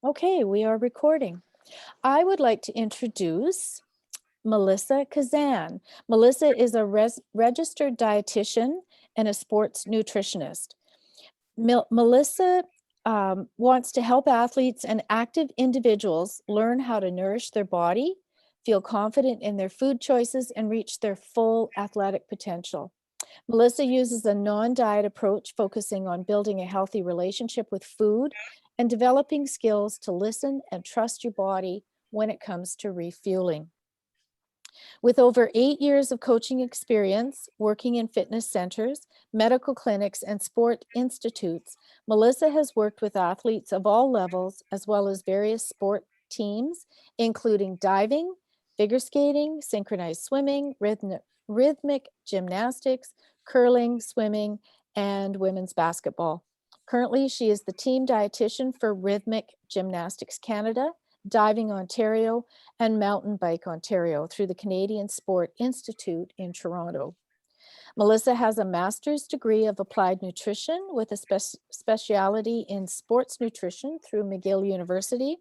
Okay, we are recording. I would like to introduce Melissa Kazan. Melissa is a registered dietitian and a sports nutritionist. Melissa wants to help athletes and active individuals learn how to nourish their body, feel confident in their food choices, and reach their full athletic potential. Melissa uses a non-diet approach focusing on building a healthy relationship with food and developing skills to listen and trust your body when it comes to refueling. With over 8 years of coaching experience, working in fitness centers, medical clinics, and sport institutes, Melissa has worked with athletes of all levels, as well as various sport teams, including diving, figure skating, synchronized swimming, rhythmic gymnastics, curling, swimming, and women's basketball. Currently, she is the team dietitian for Rhythmic Gymnastics Canada, Diving Ontario, and Mountain Bike Ontario through the Canadian Sport Institute in Toronto. Melissa has a master's degree of applied nutrition with a specialty in sports nutrition through McGill University.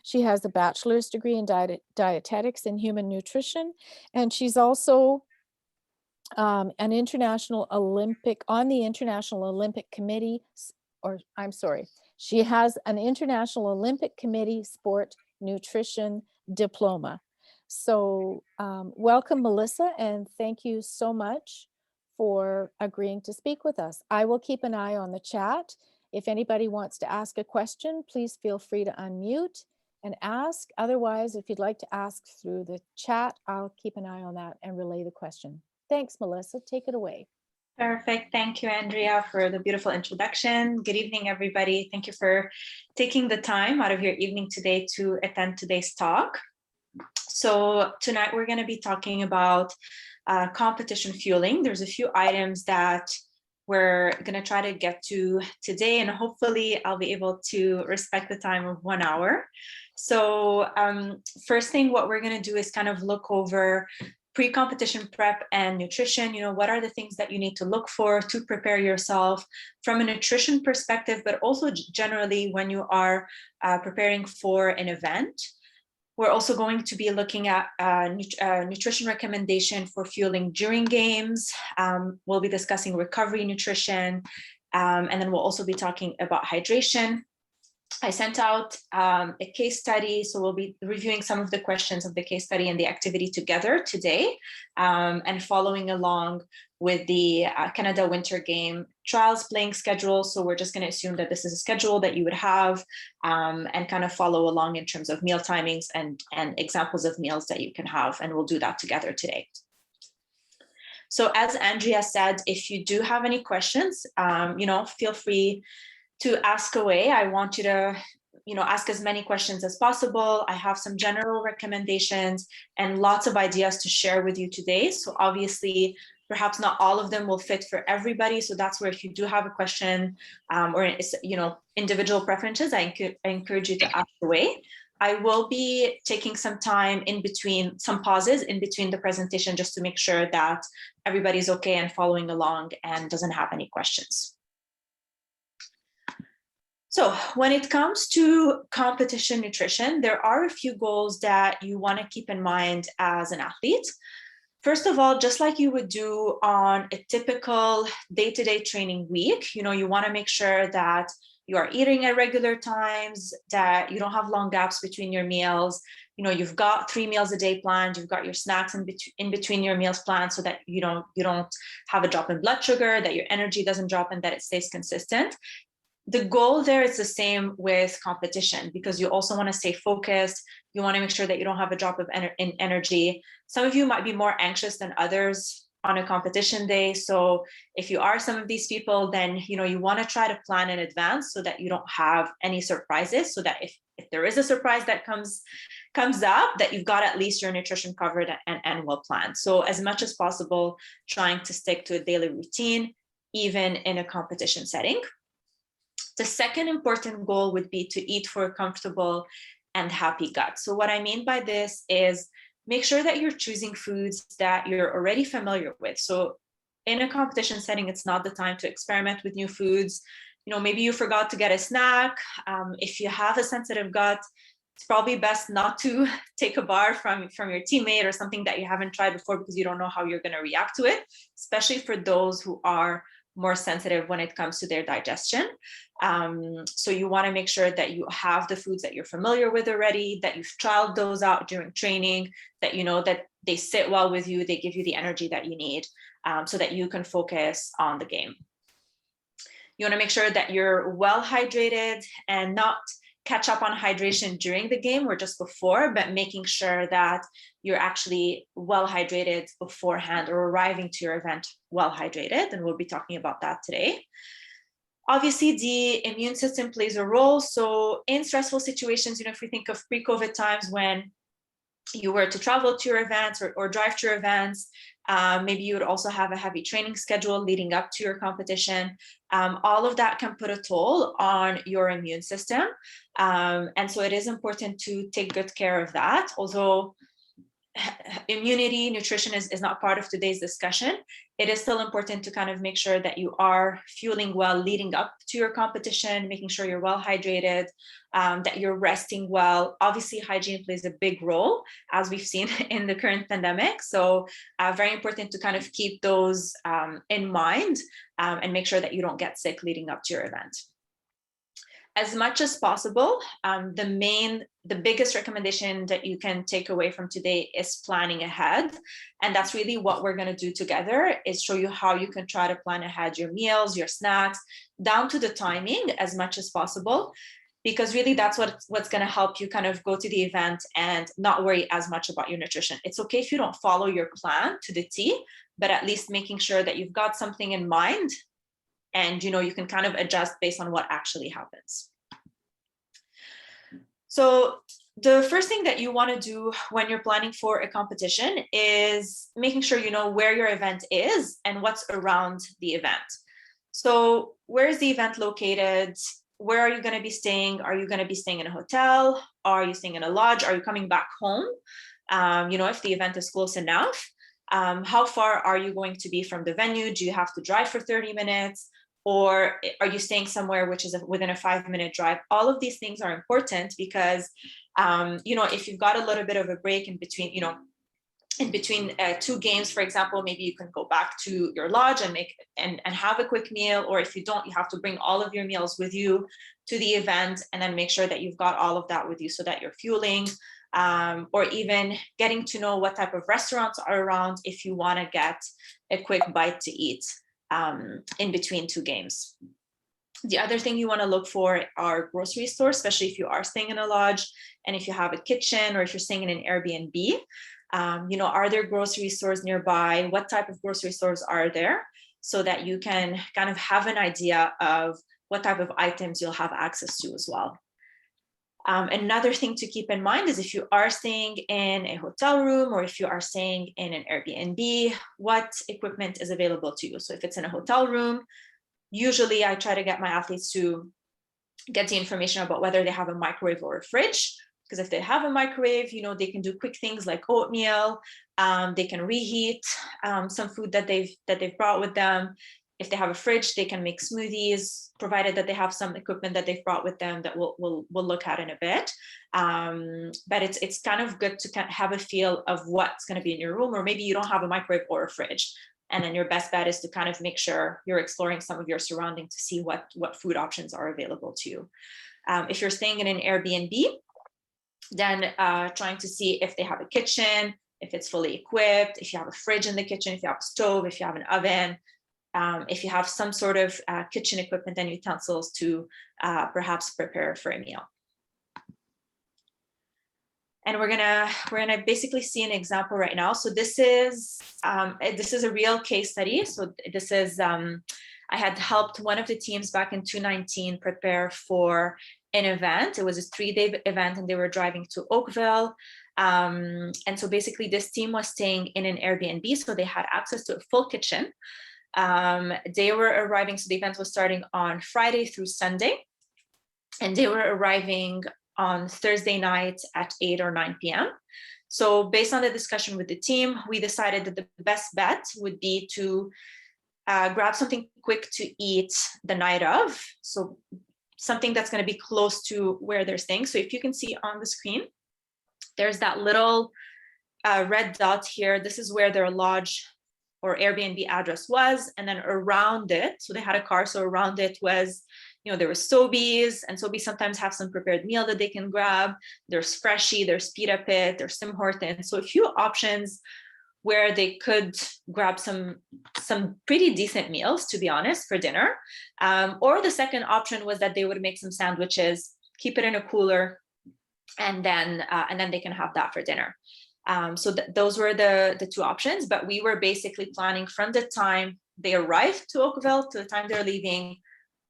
She has a bachelor's degree in dietetics and human nutrition, and she's also on the International Olympic Committee, she has an International Olympic Committee Sport Nutrition Diploma. So welcome, Melissa, and thank you so much for agreeing to speak with us. I will keep an eye on the chat. If anybody wants to ask a question, please feel free to unmute and ask. Otherwise, if you'd like to ask through the chat, I'll keep an eye on that and relay the question. Thanks, Melissa. Take it away. Perfect. Thank you, Andrea, for the beautiful introduction. Good evening, everybody. Thank you for taking the time out of your evening today to attend today's talk. So tonight we're going to be talking about competition fueling. There's a few items that we're going to try to get to today, and hopefully I'll be able to respect the time of 1 hour. So first thing, what we're going to do is kind of look over pre-competition prep and nutrition. What are the things that you need to look for to prepare yourself from a nutrition perspective, but also generally when you are preparing for an event. We're also going to be looking at nutrition recommendation for fueling during games. We'll be discussing recovery nutrition, and then we'll also be talking about hydration. I sent out a case study, so we'll be reviewing some of the questions of the case study and the activity together today, and following along with the Canada Winter Game trials playing schedule. So we're just going to assume that this is a schedule that you would have, and kind of follow along in terms of meal timings and examples of meals that you can have, and we'll do that together today. So as Andrea said, if you do have any questions, feel free to ask away. I want you to, ask as many questions as possible. I have some general recommendations and lots of ideas to share with you today. So obviously, perhaps not all of them will fit for everybody. So that's where if you do have a question or individual preferences, I encourage you to ask away. I will be taking some time in between, some pauses in between the presentation, just to make sure that everybody's okay and following along and doesn't have any questions. So when it comes to competition nutrition, there are a few goals that you want to keep in mind as an athlete. First of all, just like you would do on a typical day-to-day training week, you want to make sure that you are eating at regular times, that you don't have long gaps between your meals. You've got 3 meals a day planned, you've got your snacks in between your meals planned, so that you don't have a drop in blood sugar, that your energy doesn't drop, and that it stays consistent. The goal there is the same with competition, because you also want to stay focused. You want to make sure that you don't have a drop in energy. Some of you might be more anxious than others on a competition day. So if you are some of these people, then you want to try to plan in advance so that you don't have any surprises, so that if there is a surprise that comes up, that you've got at least your nutrition covered and well planned. So as much as possible, trying to stick to a daily routine, even in a competition setting. The second important goal would be to eat for a comfortable and happy gut. So what I mean by this is make sure that you're choosing foods that you're already familiar with. So in a competition setting, it's not the time to experiment with new foods. maybe you forgot to get a snack. If you have a sensitive gut, it's probably best not to take a bar from your teammate or something that you haven't tried before, because you don't know how you're going to react to it, especially for those who are more sensitive when it comes to their digestion. So you want to make sure that you have the foods that you're familiar with already, that you've trialed those out during training, that you know that they sit well with you, they give you the energy that you need, so that you can focus on the game. You want to make sure that you're well hydrated and not catch up on hydration during the game or just before, but making sure that you're actually well hydrated beforehand or arriving to your event well hydrated. And we'll be talking about that today. Obviously, the immune system plays a role. So in stressful situations, if we think of pre-COVID times when you were to travel to your events or drive to your events, maybe you would also have a heavy training schedule leading up to your competition. All of that can put a toll on your immune system. And so it is important to take good care of that. Although immunity, nutrition is not part of today's discussion, it is still important to kind of make sure that you are fueling well leading up to your competition, making sure you're well hydrated, that you're resting well. Obviously, hygiene plays a big role, as we've seen in the current pandemic. So very important to kind of keep those in mind and make sure that you don't get sick leading up to your event. As much as possible, the biggest recommendation that you can take away from today is planning ahead. And that's really what we're going to do together, is show you how you can try to plan ahead your meals, your snacks, down to the timing as much as possible, because really that's what's going to help you kind of go to the event and not worry as much about your nutrition. It's okay if you don't follow your plan to the T, but at least making sure that you've got something in mind and you can kind of adjust based on what actually happens. So the first thing that you want to do when you're planning for a competition is making sure you know where your event is and what's around the event. So where is the event located? Where are you going to be staying? Are you going to be staying in a hotel? Are you staying in a lodge? Are you coming back home? If the event is close enough. How far are you going to be from the venue? Do you have to drive for 30 minutes? Or are you staying somewhere which is within a 5-minute drive? All of these things are important because, if you've got a little bit of a break in between, in between two games, for example, maybe you can go back to your lodge and have a quick meal. Or if you don't, you have to bring all of your meals with you to the event and then make sure that you've got all of that with you so that you're fueling. Or even getting to know what type of restaurants are around if you want to get a quick bite to eat in between two games. The other thing you want to look for are grocery stores, especially if you are staying in a lodge and if you have a kitchen or if you're staying in an Airbnb. Are there grocery stores nearby? What type of grocery stores are there? So that you can kind of have an idea of what type of items you'll have access to as well. Another thing to keep in mind is if you are staying in a hotel room or if you are staying in an Airbnb, what equipment is available to you. So if it's in a hotel room, usually I try to get my athletes to get the information about whether they have a microwave or a fridge, because if they have a microwave, they can do quick things like oatmeal. They can reheat some food that they've brought with them. If they have a fridge, they can make smoothies, provided that they have some equipment that they've brought with them that we'll look at in a bit. But it's kind of good to kind of have a feel of what's going to be in your room, or maybe you don't have a microwave or a fridge. And then your best bet is to kind of make sure you're exploring some of your surroundings to see what food options are available to you. If you're staying in an Airbnb, then trying to see if they have a kitchen, if it's fully equipped, if you have a fridge in the kitchen, if you have a stove, if you have an oven, if you have some sort of kitchen equipment and utensils to perhaps prepare for a meal. And we're gonna basically see an example right now. So this is a real case study. So this is I had helped one of the teams back in 2019 prepare for an event. It was a 3-day event, and they were driving to Oakville. And so basically, this team was staying in an Airbnb, so they had access to a full kitchen. They were arriving, so the event was starting on Friday through Sunday, and they were arriving on Thursday night at 8 or 9 p.m. So based on the discussion with the team, we decided that the best bet would be to grab something quick to eat the night of. So something that's going to be close to where they're staying. So if you can see on the screen, there's that little red dot here. This is where their lodge or Airbnb address was. And then around it, so they had a car, so around it was, there was Sobeys, and Sobeys sometimes have some prepared meal that they can grab. There's Freshie, there's Pita Pit, there's Tim Hortons. So a few options where they could grab some pretty decent meals, to be honest, for dinner. Or the second option was that they would make some sandwiches, keep it in a cooler, and then they can have that for dinner. So those were the two options, but we were basically planning from the time they arrived to Oakville to the time they're leaving.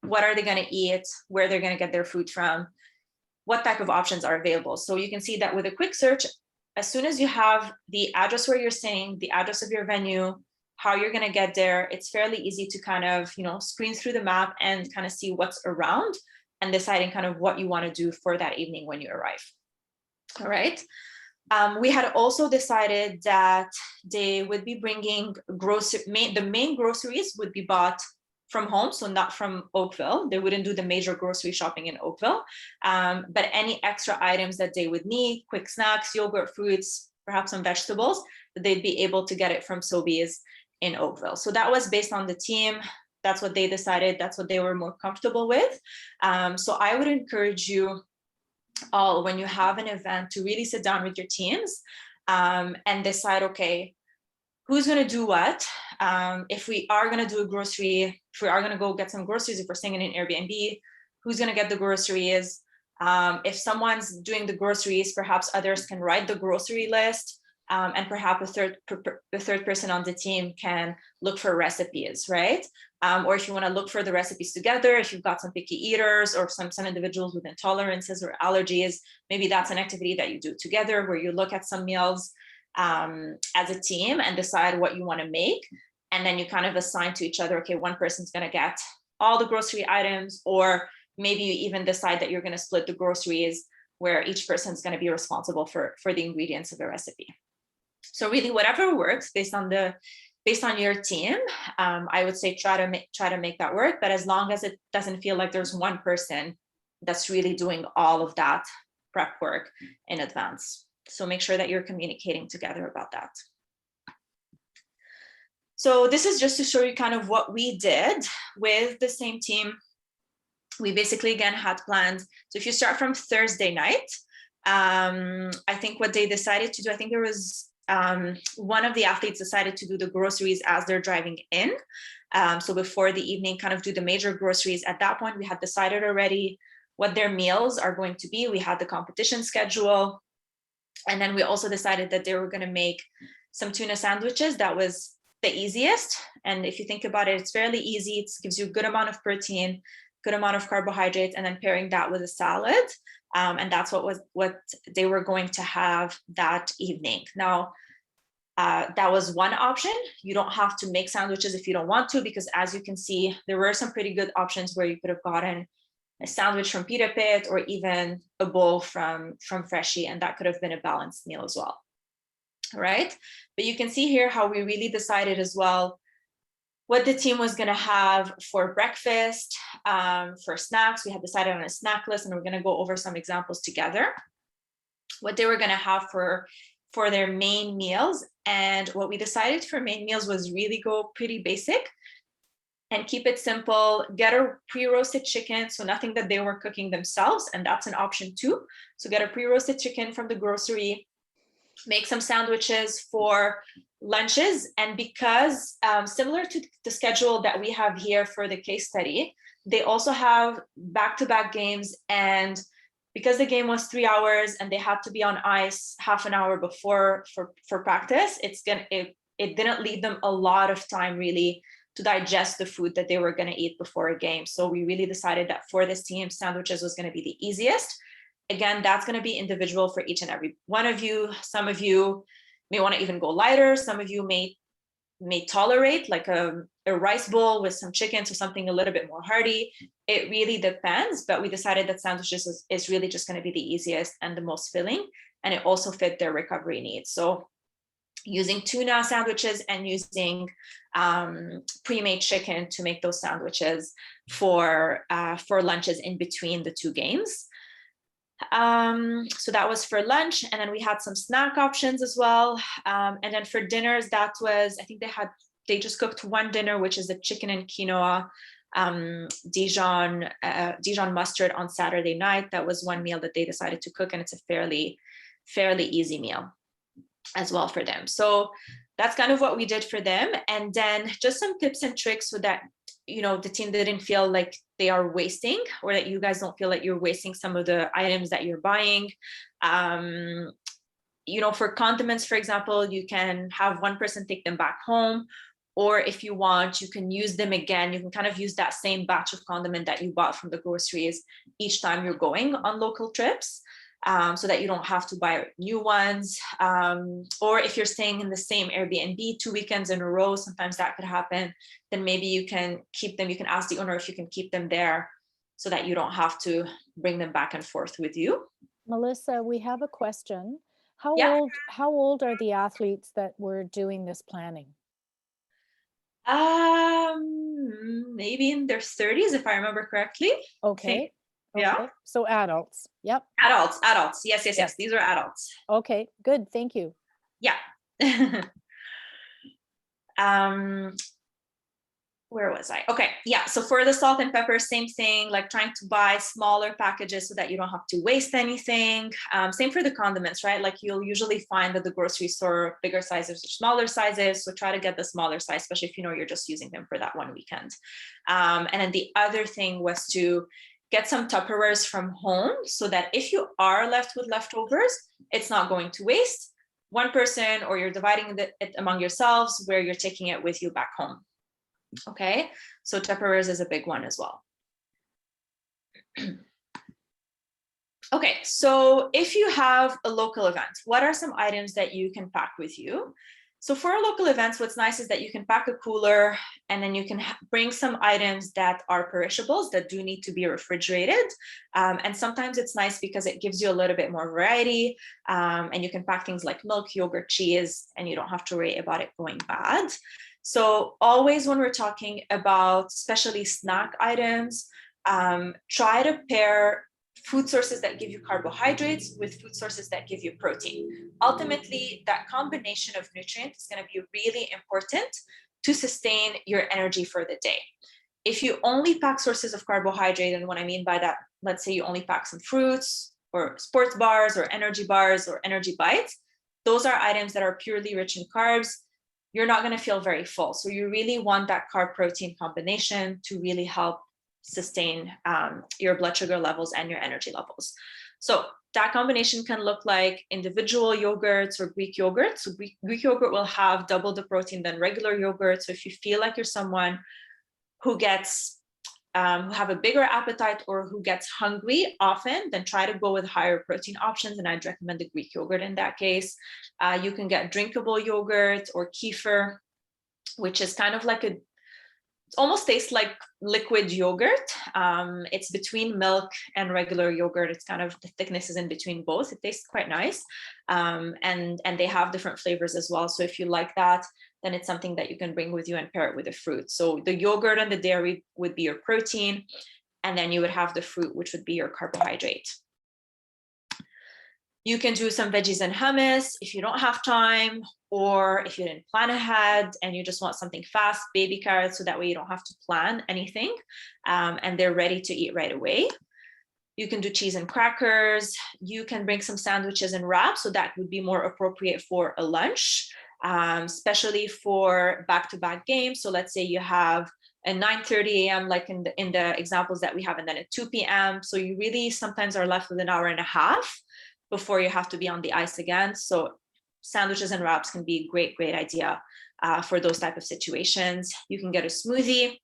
What are they going to eat? Where they're going to get their food from? What type of options are available? So you can see that with a quick search, as soon as you have the address where you're staying, the address of your venue, how you're going to get there, it's fairly easy to kind of, screen through the map and kind of see what's around and deciding kind of what you want to do for that evening when you arrive. All right. We had also decided that they would be bringing the main groceries would be bought from home, so not from Oakville. They wouldn't do the major grocery shopping in Oakville, but any extra items that they would need, quick snacks, yogurt, fruits, perhaps some vegetables, that they'd be able to get it from Sobeys in Oakville. So that was based on the team. That's what they decided. That's what they were more comfortable with. So I would encourage you all, when you have an event, to really sit down with your teams and decide, okay, who's going to do what? If we are going to do a grocery, if we are going to go get some groceries, if we're staying in an Airbnb, who's going to get the groceries? If someone's doing the groceries, perhaps others can write the grocery list, and perhaps the third person on the team can look for recipes, right? Or if you want to look for the recipes together, if you've got some picky eaters or some individuals with intolerances or allergies, maybe that's an activity that you do together where you look at some meals as a team and decide what you want to make. And then you kind of assign to each other, okay, one person's going to get all the grocery items, or maybe you even decide that you're going to split the groceries where each person's going to be responsible for the ingredients of the recipe. So really whatever works based on your team, I would say try to make that work. But as long as it doesn't feel like there's one person that's really doing all of that prep work in advance. So make sure that you're communicating together about that. So this is just to show you kind of what we did with the same team. We basically, again, had planned. So if you start from Thursday night, I think what they decided to do, I think there was one of the athletes decided to do the groceries as they're driving in. So before the evening, kind of do the major groceries. At that point, we had decided already what their meals are going to be. We had the competition schedule. And then we also decided that they were going to make some tuna sandwiches. That was the easiest. And if you think about it, it's fairly easy. It gives you a good amount of protein, good amount of carbohydrates, and then pairing that with a salad. And that's what they were going to have that evening. Now, that was one option. You don't have to make sandwiches if you don't want to, because as you can see, there were some pretty good options where you could have gotten a sandwich from Pita Pit or even a bowl from Freshie, and that could have been a balanced meal as well. All right, but you can see here how we really decided as well what the team was going to have for breakfast, for snacks. We had decided on a snack list, and we're going to go over some examples together. What they were going to have for their main meals, and what we decided for main meals was really go pretty basic and keep it simple. Get a pre-roasted chicken, so nothing that they were cooking themselves, and that's an option too. So get a pre-roasted chicken from the grocery, make some sandwiches for lunches. And because similar to the schedule that we have here for the case study, they also have back-to-back games. And because the game was 3 hours and they had to be on ice half an hour before for practice, it didn't leave them a lot of time really to digest the food that they were going to eat before a game. So we really decided that for this team, sandwiches was going to be the easiest. Again, that's going to be individual for each and every one of you. Some of you may want to even go lighter. Some of you may tolerate like a rice bowl with some chicken, so something a little bit more hearty. It really depends, but we decided that sandwiches is really just going to be the easiest and the most filling, and it also fit their recovery needs. So using tuna sandwiches and using pre-made chicken to make those sandwiches for lunches in between the two games. So that was for lunch, and then we had some snack options as well. And then for dinners, that was, I think they just cooked one dinner, which is the chicken and quinoa Dijon mustard on Saturday night. That was one meal that they decided to cook, and it's a fairly easy meal as well for them. So that's kind of what we did for them. And then just some tips and tricks so that, you know, the team didn't feel like they are wasting, or that you guys don't feel like you're wasting some of the items that you're buying. You know, for condiments, for example, you can have one person take them back home, or if you want, you can use them again. You can kind of use that same batch of condiment that you bought from the groceries each time you're going on local trips. So that you don't have to buy new ones. Or if you're staying in the same Airbnb 2 weekends in a row, sometimes that could happen. Then maybe you can keep them. You can ask the owner if you can keep them there so that you don't have to bring them back and forth with you. Melissa, we have a question. How old are the athletes that were doing this planning? Maybe in their 30s, if I remember correctly. Okay. Yeah. Okay. So adults. Yep. Adults. Yes. These are adults. Okay, good. Thank you. Yeah. Where was I? Okay. Yeah. So for the salt and pepper, same thing, like trying to buy smaller packages so that you don't have to waste anything. Same for the condiments, right? Like you'll usually find at the grocery store bigger sizes or smaller sizes. So try to get the smaller size, especially if you know you're just using them for that one weekend. And then the other thing was to get some Tupperwares from home so that if you are left with leftovers, it's not going to waste. One person, or you're dividing it among yourselves, where you're taking it with you back home. Okay, so Tupperwares is a big one as well. Okay, so if you have a local event, what are some items that you can pack with you? So for local events, what's nice is that you can pack a cooler, and then you can bring some items that are perishables that do need to be refrigerated. And sometimes it's nice because it gives you a little bit more variety, and you can pack things like milk, yogurt, cheese, and you don't have to worry about it going bad. So always when we're talking about especially snack items, try to pair food sources that give you carbohydrates with food sources that give you protein. Ultimately, that combination of nutrients is going to be really important to sustain your energy for the day. If you only pack sources of carbohydrate, and what I mean by that, let's say you only pack some fruits or sports bars or energy bites, those are items that are purely rich in carbs. You're not going to feel very full. So you really want that carb protein combination to really help sustain your blood sugar levels and your energy levels. So that combination can look like individual yogurts or Greek yogurt. So Greek yogurt will have double the protein than regular yogurt. So if you feel like you're someone who have a bigger appetite or who gets hungry often, then try to go with higher protein options. And I'd recommend the Greek yogurt in that case. You can get drinkable yogurt or kefir, which is kind of like it almost tastes like liquid yogurt. It's between milk and regular yogurt. It's kind of, the thickness is in between both. It tastes quite nice. And they have different flavors as well. So if you like that, then it's something that you can bring with you and pair it with the fruit. So the yogurt and the dairy would be your protein, and then you would have the fruit, which would be your carbohydrate. You can do some veggies and hummus if you don't have time, or if you didn't plan ahead and you just want something fast, baby carrots, so that way you don't have to plan anything, and they're ready to eat right away. You can do cheese and crackers. You can bring some sandwiches and wraps, so that would be more appropriate for a lunch, especially for back-to-back games. So let's say you have a 9:30 a.m. like in the examples that we have, and then at 2 p.m. So you really sometimes are left with an hour and a half before you have to be on the ice again. So sandwiches and wraps can be a great idea for those type of situations. You can get a smoothie.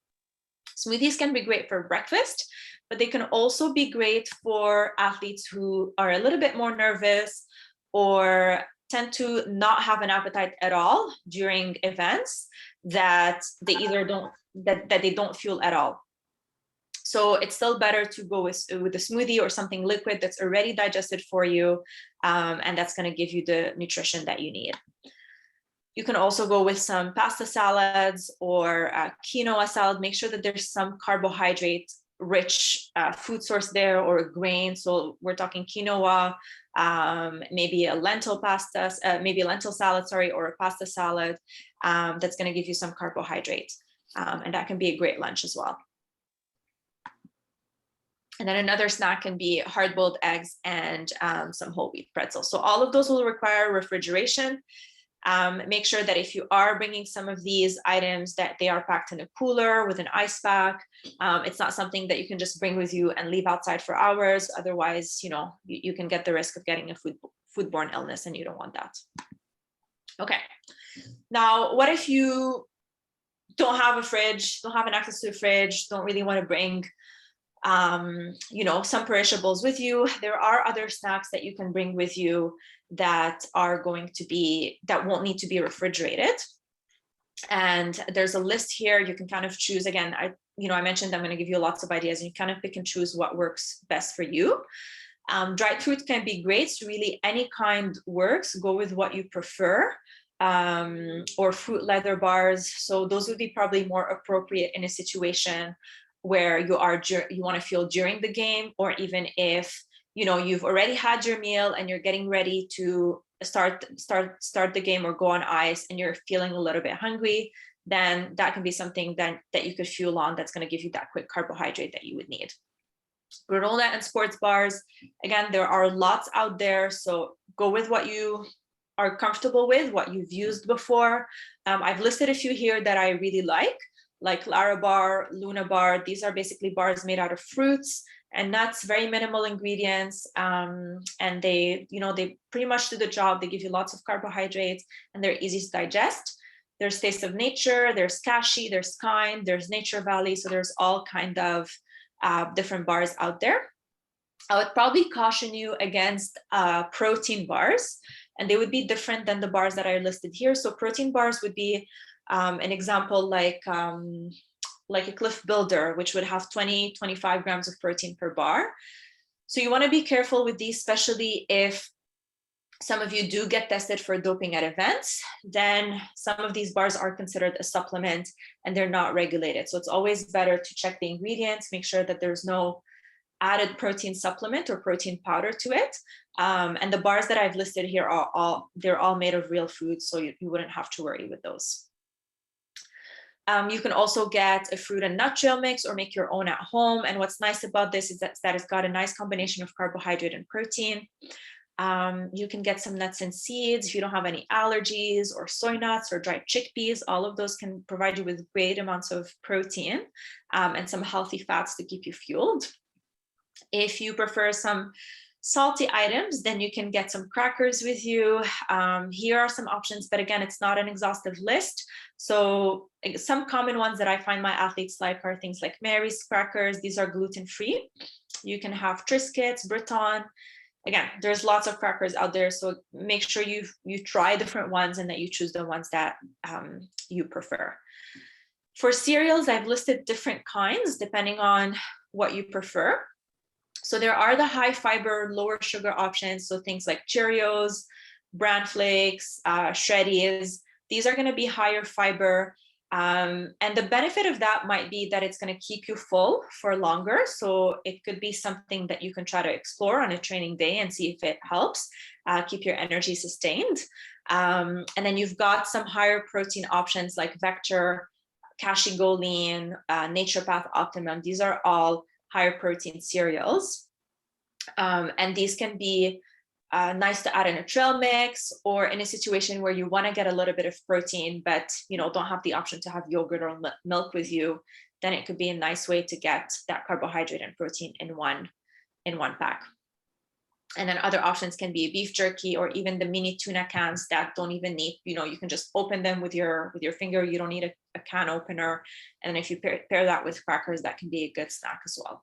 Smoothies can be great for breakfast, but they can also be great for athletes who are a little bit more nervous or tend to not have an appetite at all during events that they either don't, that they don't fuel at all. So it's still better to go with a smoothie or something liquid that's already digested for you, and that's going to give you the nutrition that you need. You can also go with some pasta salads or quinoa salad. Make sure that there's some carbohydrate rich food source there, or a grain. So we're talking quinoa, maybe a lentil pasta, maybe a lentil salad, sorry, or a pasta salad that's going to give you some carbohydrate. And that can be a great lunch as well. And then another snack can be hard-boiled eggs and some whole wheat pretzels. So all of those will require refrigeration. Make sure that if you are bringing some of these items, that they are packed in a cooler with an ice pack. It's not something that you can just bring with you and leave outside for hours. Otherwise, you know, you can get the risk of getting a foodborne illness, and you don't want that. Okay. Now, what if you don't have a fridge, don't have an access to a fridge, don't really want to bring you know, some perishables with you? There are other snacks that you can bring with you that are going to be, that won't need to be refrigerated. And there's a list here. You can kind of choose. Again, I mentioned I'm going to give you lots of ideas, and you kind of pick and choose what works best for you. Dried fruit can be great. So really any kind works. Go with what you prefer. Or fruit leather bars. So those would be probably more appropriate in a situation where you want to fuel during the game, or even if, you know, you've already had your meal and you're getting ready to start the game or go on ice, and you're feeling a little bit hungry, then that can be something that you could fuel on, that's going to give you that quick carbohydrate that you would need. Granola and sports bars, again, there are lots out there, so go with what you are comfortable with, what you've used before. I've listed a few here that I really like Lara Bar, Luna Bar. These are basically bars made out of fruits and nuts, very minimal ingredients, and they pretty much do the job. They give you lots of carbohydrates, and they're easy to digest. There's Taste of Nature, there's Kashi, there's Kind, there's Nature Valley. So there's all kind of different bars out there. I would probably caution you against protein bars, and they would be different than the bars that I listed here. So protein bars would be an example like a Cliff Builder, which would have 20-25 grams of protein per bar. So you want to be careful with these, especially if some of you do get tested for doping at events. Then some of these bars are considered a supplement and they're not regulated. So it's always better to check the ingredients, make sure that there's no added protein supplement or protein powder to it. And the bars that I've listed here they're all made of real food, so you wouldn't have to worry with those. You can also get a fruit and nut trail mix or make your own at home. And what's nice about this is that it's got a nice combination of carbohydrate and protein. You can get some nuts and seeds if you don't have any allergies, or soy nuts or dried chickpeas. All of those can provide you with great amounts of protein and some healthy fats to keep you fueled. If you prefer some salty items, then you can get some crackers with you. Here are some options, but again, it's not an exhaustive list. So some common ones that I find my athletes like are things like Mary's crackers. These are gluten-free. You can have Triscuits, Breton. Again, there's lots of crackers out there, so make sure you try different ones and that you choose the ones that you prefer. For cereals, I've listed different kinds depending on what you prefer. So there are the high fiber, lower sugar options. So things like Cheerios, Bran Flakes, Shreddies. These are going to be higher fiber. And the benefit of that might be that it's going to keep you full for longer. So it could be something that you can try to explore on a training day and see if it helps keep your energy sustained. And then you've got some higher protein options like Vector, Kashi Go Lean, Nature Path Optimum. These are all higher protein cereals. And these can be nice to add in a trail mix, or in a situation where you want to get a little bit of protein, but don't have the option to have yogurt or milk with you, then it could be a nice way to get that carbohydrate and protein in one pack. And then other options can be beef jerky, or even the mini tuna cans that don't even need, you can just open them with your finger. You don't need a can opener. And if you pair that with crackers, that can be a good snack as well.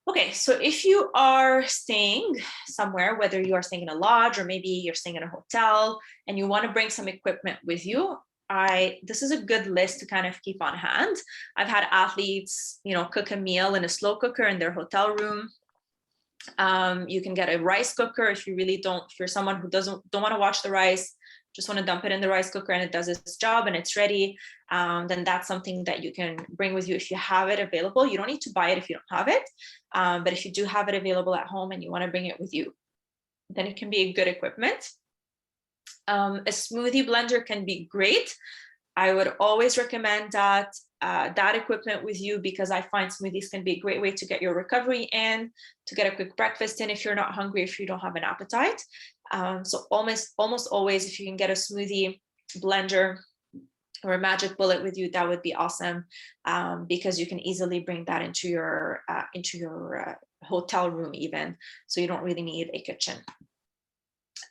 Okay, so if you are staying somewhere, whether you are staying in a lodge or maybe you're staying in a hotel and you want to bring some equipment with you, this is a good list to kind of keep on hand. I've had athletes, cook a meal in a slow cooker in their hotel room. You can get a rice cooker if you really don't, if you're someone who don't want to wash the rice, just want to dump it in the rice cooker and it does its job and it's ready, then that's something that you can bring with you if you have it available. You don't need to buy it if you don't have it, but if you do have it available at home and you want to bring it with you, then it can be a good equipment. A smoothie blender can be great. I would always recommend that equipment with you, because I find smoothies can be a great way to get your recovery in, to get a quick breakfast in if you're not hungry, if you don't have an appetite. So almost always, if you can get a smoothie blender or a magic bullet with you, that would be awesome, because you can easily bring that into your hotel room even, so you don't really need a kitchen.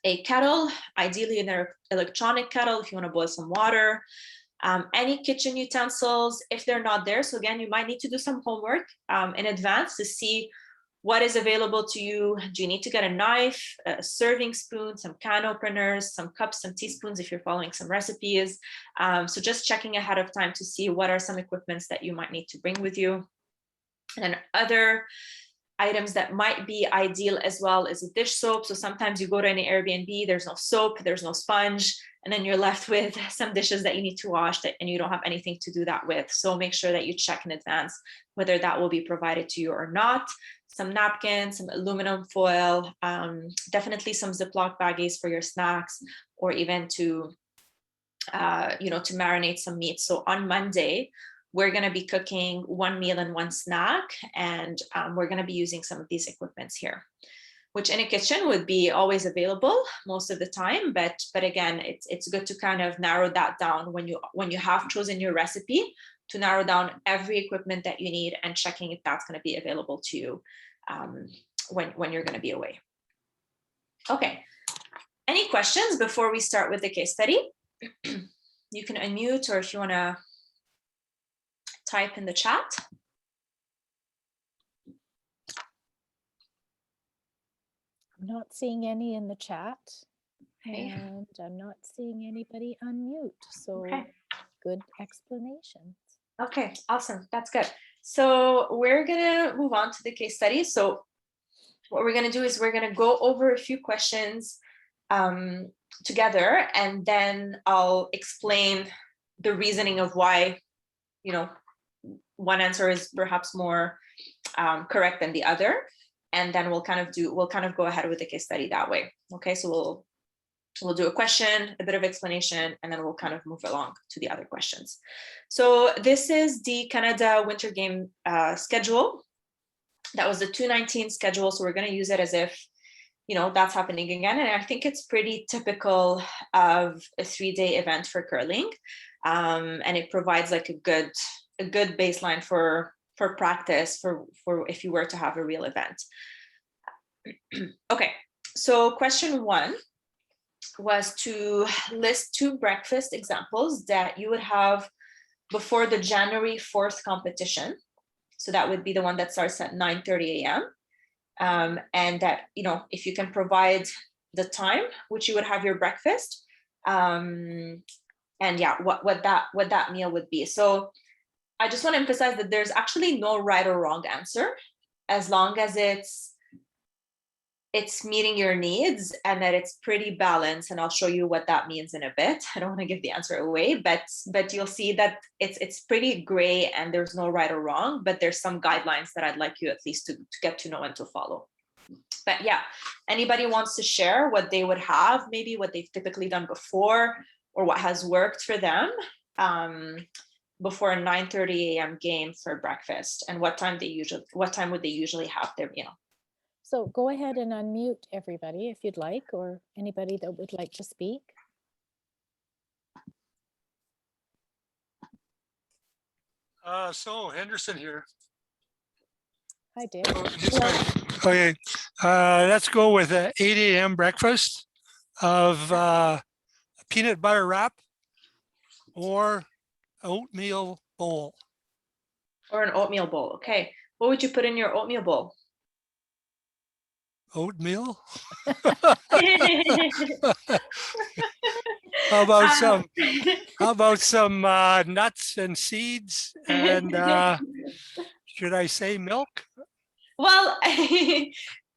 A kettle, ideally an electronic kettle if you want to boil some water. Any kitchen utensils, if they're not there. So again, you might need to do some homework in advance to see what is available to you. Do you need to get a knife, a serving spoon, some can openers, some cups, some teaspoons if you're following some recipes? So just checking ahead of time to see what are some equipments that you might need to bring with you. And then other items that might be ideal as well is a dish soap. So sometimes you go to an Airbnb, there's no soap, there's no sponge, and then you're left with some dishes that you need to wash and you don't have anything to do that with. So make sure that you check in advance whether that will be provided to you or not. Some napkins, some aluminum foil, definitely some Ziploc baggies for your snacks, or even to marinate some meat. So on Monday, we're going to be cooking one meal and one snack, and we're going to be using some of these equipments here, which in a kitchen would be always available most of the time. But again, it's good to kind of narrow that down when you have chosen your recipe, to narrow down every equipment that you need and checking if that's going to be available to you when you're going to be away. Okay. Any questions before we start with the case study? You can unmute, or if you want to type in the chat. I'm not seeing any in the chat, Okay. and I'm not seeing anybody unmute. So Good explanations. Okay, awesome. That's good. So we're gonna move on to the case study. So what we're gonna do is we're gonna go over a few questions together, and then I'll explain the reasoning of why, one answer is perhaps more correct than the other, and then we'll kind of go ahead with the case study that way. Okay, so we'll do a question, a bit of explanation, and then we'll kind of move along to the other questions. So this is the Canada Winter Game schedule. That was the 2019 schedule, so we're going to use it as if that's happening again. And I think it's pretty typical of a 3-day event for curling, and it provides like a good baseline for practice for if you were to have a real event. Okay, so question 1 was to list 2 breakfast examples that you would have before the January 4th competition. So that would be the one that starts at 9:30 a.m. And that, if you can provide the time which you would have your breakfast, and what that meal would be. So I just want to emphasize that there's actually no right or wrong answer, as long as it's meeting your needs and that it's pretty balanced. And I'll show you what that means in a bit. I don't want to give the answer away, but you'll see that it's pretty gray and there's no right or wrong, but there's some guidelines that I'd like you at least to get to know and to follow. But yeah, anybody wants to share what they would have, maybe what they've typically done before, or what has worked for them before a 9:30 a.m. game for breakfast, and what time would they usually have their meal? So go ahead and unmute everybody if you'd like, or anybody that would like to speak. So Henderson here. Hi, Dick. Okay, let's go with an 8 a.m. breakfast of a peanut butter wrap or oatmeal bowl. Or an oatmeal bowl. Okay. What would you put in your oatmeal bowl? Oatmeal? How about some nuts and seeds, and should I say milk? Well,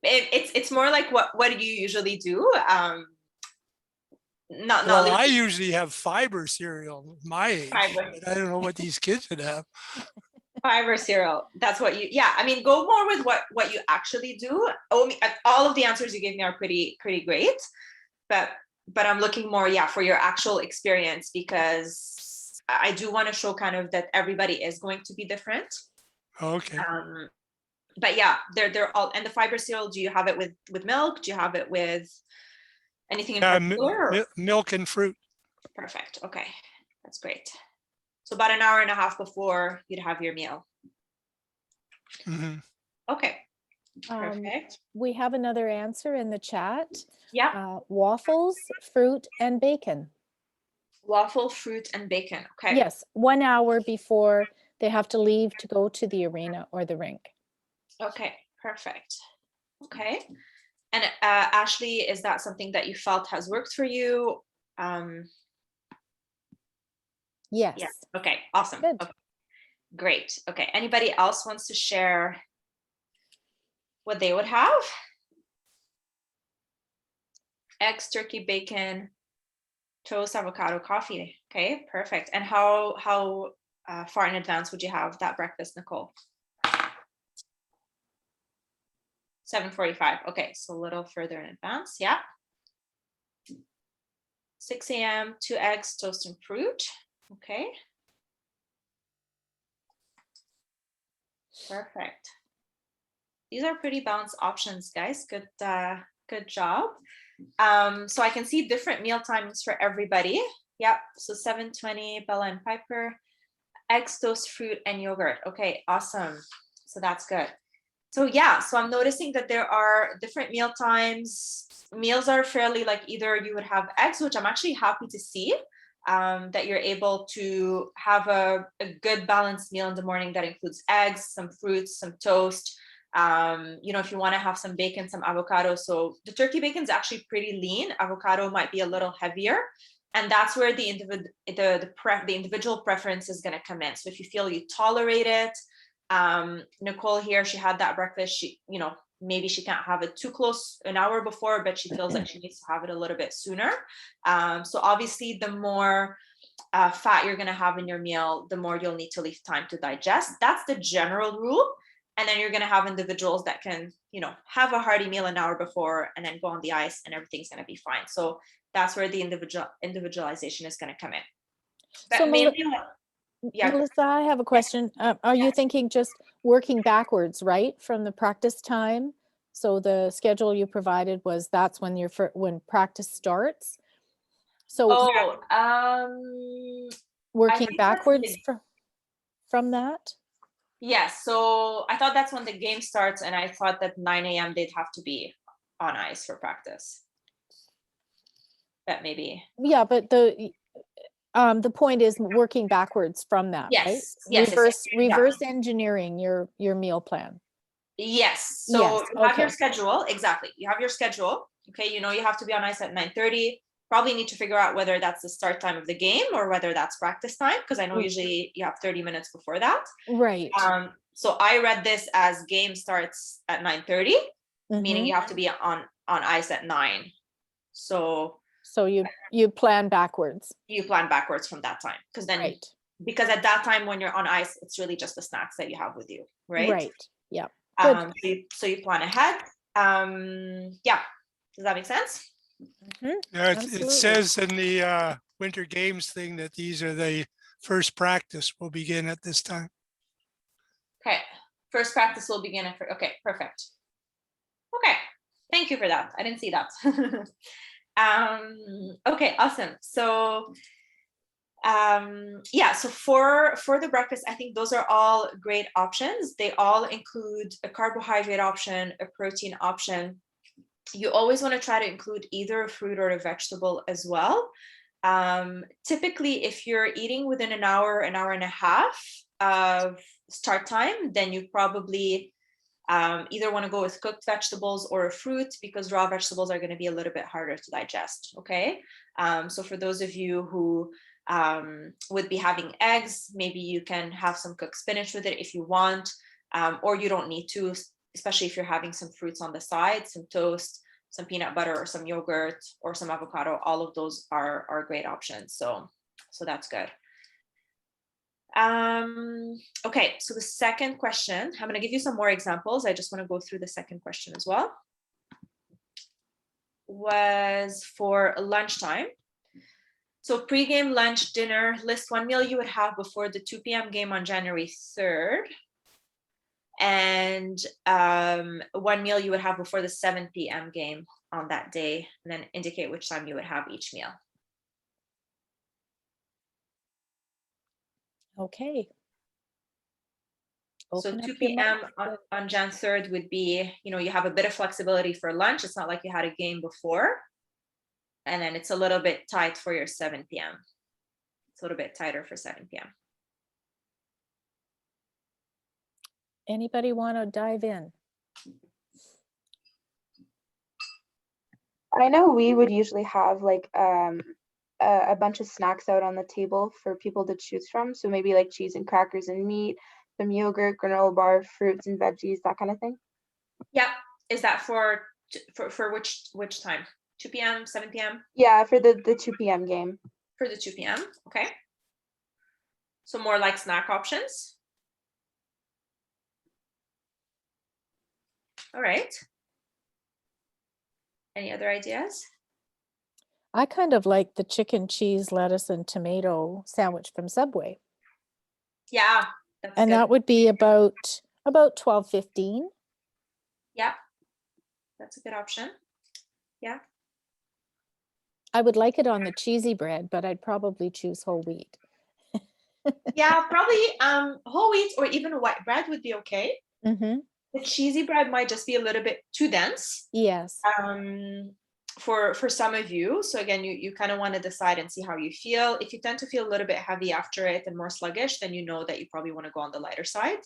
It's more like what do you usually do? Well, I usually have fiber cereal my age, Fiber. but I don't know what these kids would have. Fiber cereal. That's what you, yeah. I mean, go more with what you actually do. All of the answers you gave me are pretty great, but I'm looking more, yeah, for your actual experience, because I do want to show kind of that everybody is going to be different. Okay. But yeah, they're all, and the fiber cereal, do you have it with milk? Do you have it with anything in particular? Milk and fruit. Perfect. Okay, that's great. So about an hour and a half before you'd have your meal. Mm-hmm. Okay, perfect. We have another answer in the chat. Yeah. Waffles, fruit, and bacon. Waffle, fruit, and bacon. Okay. Yes, 1 hour before they have to leave to go to the arena or the rink. Okay, perfect. Okay. And Ashley, is that something that you felt has worked for you? Yes. Yeah. Okay, awesome. Good. Okay. Great. Okay, anybody else wants to share what they would have? Eggs, turkey, bacon, toast, avocado, coffee. Okay, perfect. And how far in advance would you have that breakfast, Nicole? 7:45. Okay, so a little further in advance. Yeah. 6 a.m., 2 eggs, toast, and fruit. Okay. Perfect. These are pretty balanced options, guys. Good job. So I can see different meal timings for everybody. Yep. So 7:20, Bella and Piper. Eggs, toast, fruit, and yogurt. Okay, awesome. So that's good. So yeah, so I'm noticing that there are different meal times. Meals are fairly like, either you would have eggs, which I'm actually happy to see, that you're able to have a good balanced meal in the morning that includes eggs, some fruits, some toast. If you want to have some bacon, some avocado. So the turkey bacon is actually pretty lean. Avocado might be a little heavier. And that's where the individual preference is going to come in. So if you feel you tolerate it, Nicole here, she had that breakfast. She, maybe she can't have it too close an hour before, but she feels like she needs to have it a little bit sooner. So obviously the more fat you're going to have in your meal, the more you'll need to leave time to digest. That's the general rule. And then you're going to have individuals that can, have a hearty meal an hour before and then go on the ice and everything's going to be fine. So that's where the individualization is going to come in. But So mainly, yeah. Melissa, I have a question. Are you thinking just working backwards, right, from the practice time? So the schedule you provided was that's when when practice starts. So working backwards from that? Yes. So I thought that's when the game starts, and I thought that 9 a.m. they'd have to be on ice for practice. That maybe. Yeah, but the point is working backwards from that, right? Yes. Reverse engineering your meal plan. Yes. So yes. You have your schedule. Exactly. You have your schedule. Okay. You have to be on ice at 9:30. Probably need to figure out whether that's the start time of the game or whether that's practice time, because I know usually you have 30 minutes before that. Right. So I read this as game starts at 9:30, meaning you have to be on ice at 9. So you plan backwards. You plan backwards from that time, because then because at that time when you're on ice, it's really just the snacks that you have with you, right? Right. Yeah. So you plan ahead. Yeah. Does that make sense? Mm-hmm. Yeah, it says in the Winter Games thing that these are the first practice will begin at this time. Okay. First practice will begin at, okay, perfect. Okay. Thank you for that. I didn't see that. Okay, awesome. So so for the breakfast, I think those are all great options. They all include a carbohydrate option, a protein option. You always want to try to include either a fruit or a vegetable as well. Typically, if you're eating within an hour and a half of start time, then you probably either want to go with cooked vegetables or a fruit, because raw vegetables are going to be a little bit harder to digest. Okay. So for those of you who would be having eggs, maybe you can have some cooked spinach with it if you want, or you don't need to. especially if you're having some fruits on the side, some toast, some peanut butter or some yogurt or some avocado, all of those are great options. So that's good. Okay, so the second question, I'm going to give you some more examples. I just want to go through the second question as well. Was for lunchtime. So pre-game, lunch, dinner, list one meal you would have before the 2 p.m. game on January 3rd. And one meal you would have before the 7 p.m. game on that day, and then indicate which time you would have each meal. Okay. So Open 2 up your p.m. mic. on Jan 3rd would be, you have a bit of flexibility for lunch. It's not like you had a game before. And then it's a little bit tight for your 7 p.m. It's a little bit tighter for 7 p.m. Anybody want to dive in? I know we would usually have like a bunch of snacks out on the table for people to choose from. So maybe like cheese and crackers and meat, some yogurt, granola bar, fruits and veggies, that kind of thing. Yeah. Is that for which time? 2 p.m., 7 p.m.? Yeah, for the 2 p.m. game. For the 2 p.m. Okay. So more like snack options. All right. Any other ideas? I kind of like the chicken, cheese, lettuce, and tomato sandwich from Subway. Yeah, that's And good. that would be about $12.15. Yeah, that's a good option. Yeah. I would like it on the cheesy bread, but I'd probably choose whole wheat. Yeah, probably whole wheat or even white bread would be okay. Mm-hmm. The cheesy bread might just be a little bit too dense. Yes. For some of you. So again, you kind of want to decide and see how you feel. If you tend to feel a little bit heavy after it and more sluggish, then you know that you probably want to go on the lighter side.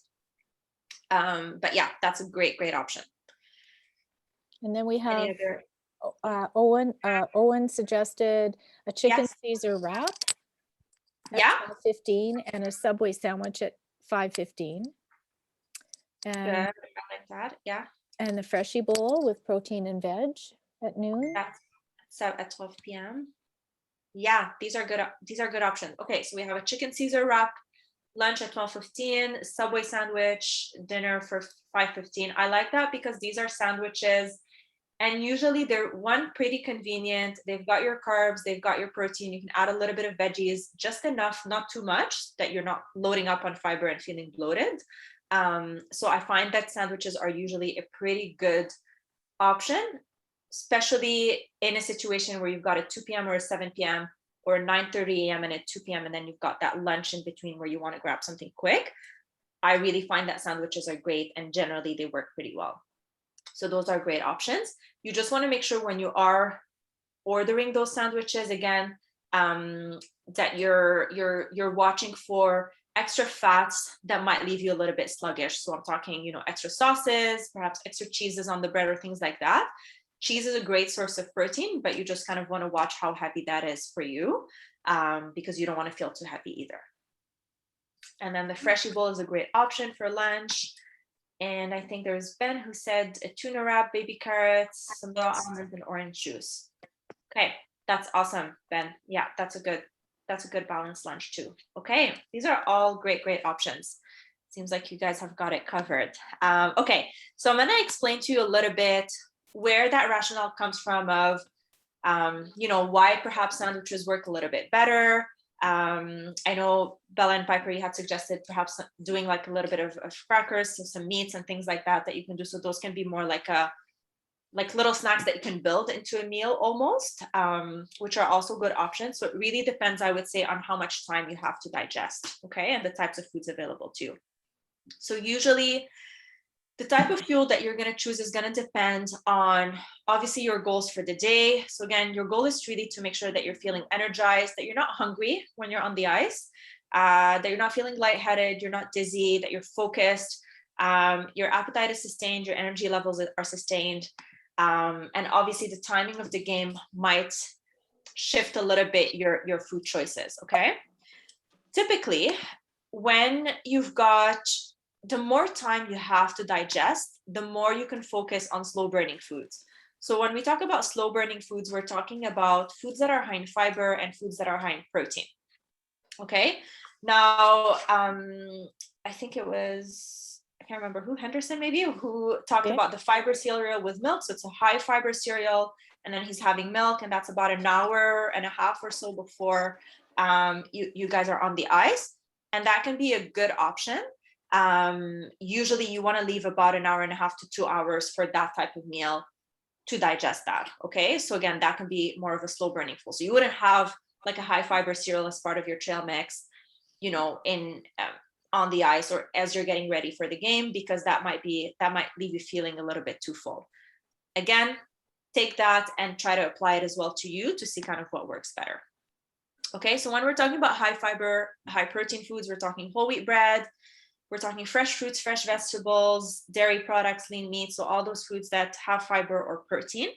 But yeah, that's a great option. And then we have Any other? Owen suggested a chicken Yes. Caesar wrap at Yeah. 12:15 and a Subway sandwich at 5:15. Good. And I like that. Yeah. and the Freshie bowl with protein and veg at noon. That's at 12 p.m. Yeah, these are good options. Okay, so we have a chicken Caesar wrap, lunch at 12:15, Subway sandwich, dinner for 5:15. I like that because these are sandwiches and usually they're pretty convenient. They've got your carbs, they've got your protein. You can add a little bit of veggies, just enough, not too much that you're not loading up on fiber and feeling bloated. So I find that sandwiches are usually a pretty good option, especially in a situation where you've got a 2 p.m. or a 7 p.m. or a 9:30 a.m. and a 2 p.m. and then you've got that lunch in between where you want to grab something quick. I really find that sandwiches are great and generally they work pretty well. So those are great options. You just want to make sure when you are ordering those sandwiches, again, that you're watching for extra fats that might leave you a little bit sluggish. So I'm talking, extra sauces, perhaps extra cheeses on the bread or things like that. Cheese is a great source of protein, but you just kind of want to watch how heavy that is for you, because you don't want to feel too heavy either. And then the Freshie bowl is a great option for lunch. And I think there's Ben who said a tuna wrap, baby carrots, some raw almonds, and orange juice. Okay, that's awesome, Ben. Yeah, that's a good balanced lunch too. Okay, these are all great options. Seems like you guys have got it covered. Okay, so I'm going to explain to you a little bit where that rationale comes from of, why perhaps sandwiches work a little bit better. I know Bella and Piper, you had suggested perhaps doing like a little bit of crackers, so some meats and things like that you can do. So those can be more like little snacks that you can build into a meal almost, which are also good options. So it really depends, I would say, on how much time you have to digest, okay, and the types of foods available to you. So usually the type of fuel that you're going to choose is going to depend on obviously your goals for the day. So again, your goal is really to make sure that you're feeling energized, that you're not hungry when you're on the ice, that you're not feeling lightheaded, you're not dizzy, that you're focused, your appetite is sustained, your energy levels are sustained. And obviously the timing of the game might shift a little bit your food choices, okay? Typically, when you've got the more time you have to digest, the more you can focus on slow burning foods. So when we talk about slow burning foods, we're talking about foods that are high in fiber and foods that are high in protein. Okay. Now, I think it was, I can't remember who, Henderson maybe, who talked about the fiber cereal with milk. So it's a high fiber cereal, and then he's having milk, and that's about an hour and a half or so before you guys are on the ice. And that can be a good option. Usually you want to leave about an hour and a half to 2 hours for that type of meal to digest that. Okay. So again, that can be more of a slow burning food. So you wouldn't have like a high fiber cereal as part of your trail mix, you know, in on the ice or as you're getting ready for the game, because that might leave you feeling a little bit too full. Again, take that and try to apply it as well to you to see kind of what works better. Okay, so when we're talking about high fiber, high protein foods, we're talking whole wheat bread, we're talking fresh fruits, fresh vegetables, dairy products, lean meat, so all those foods that have fiber or protein.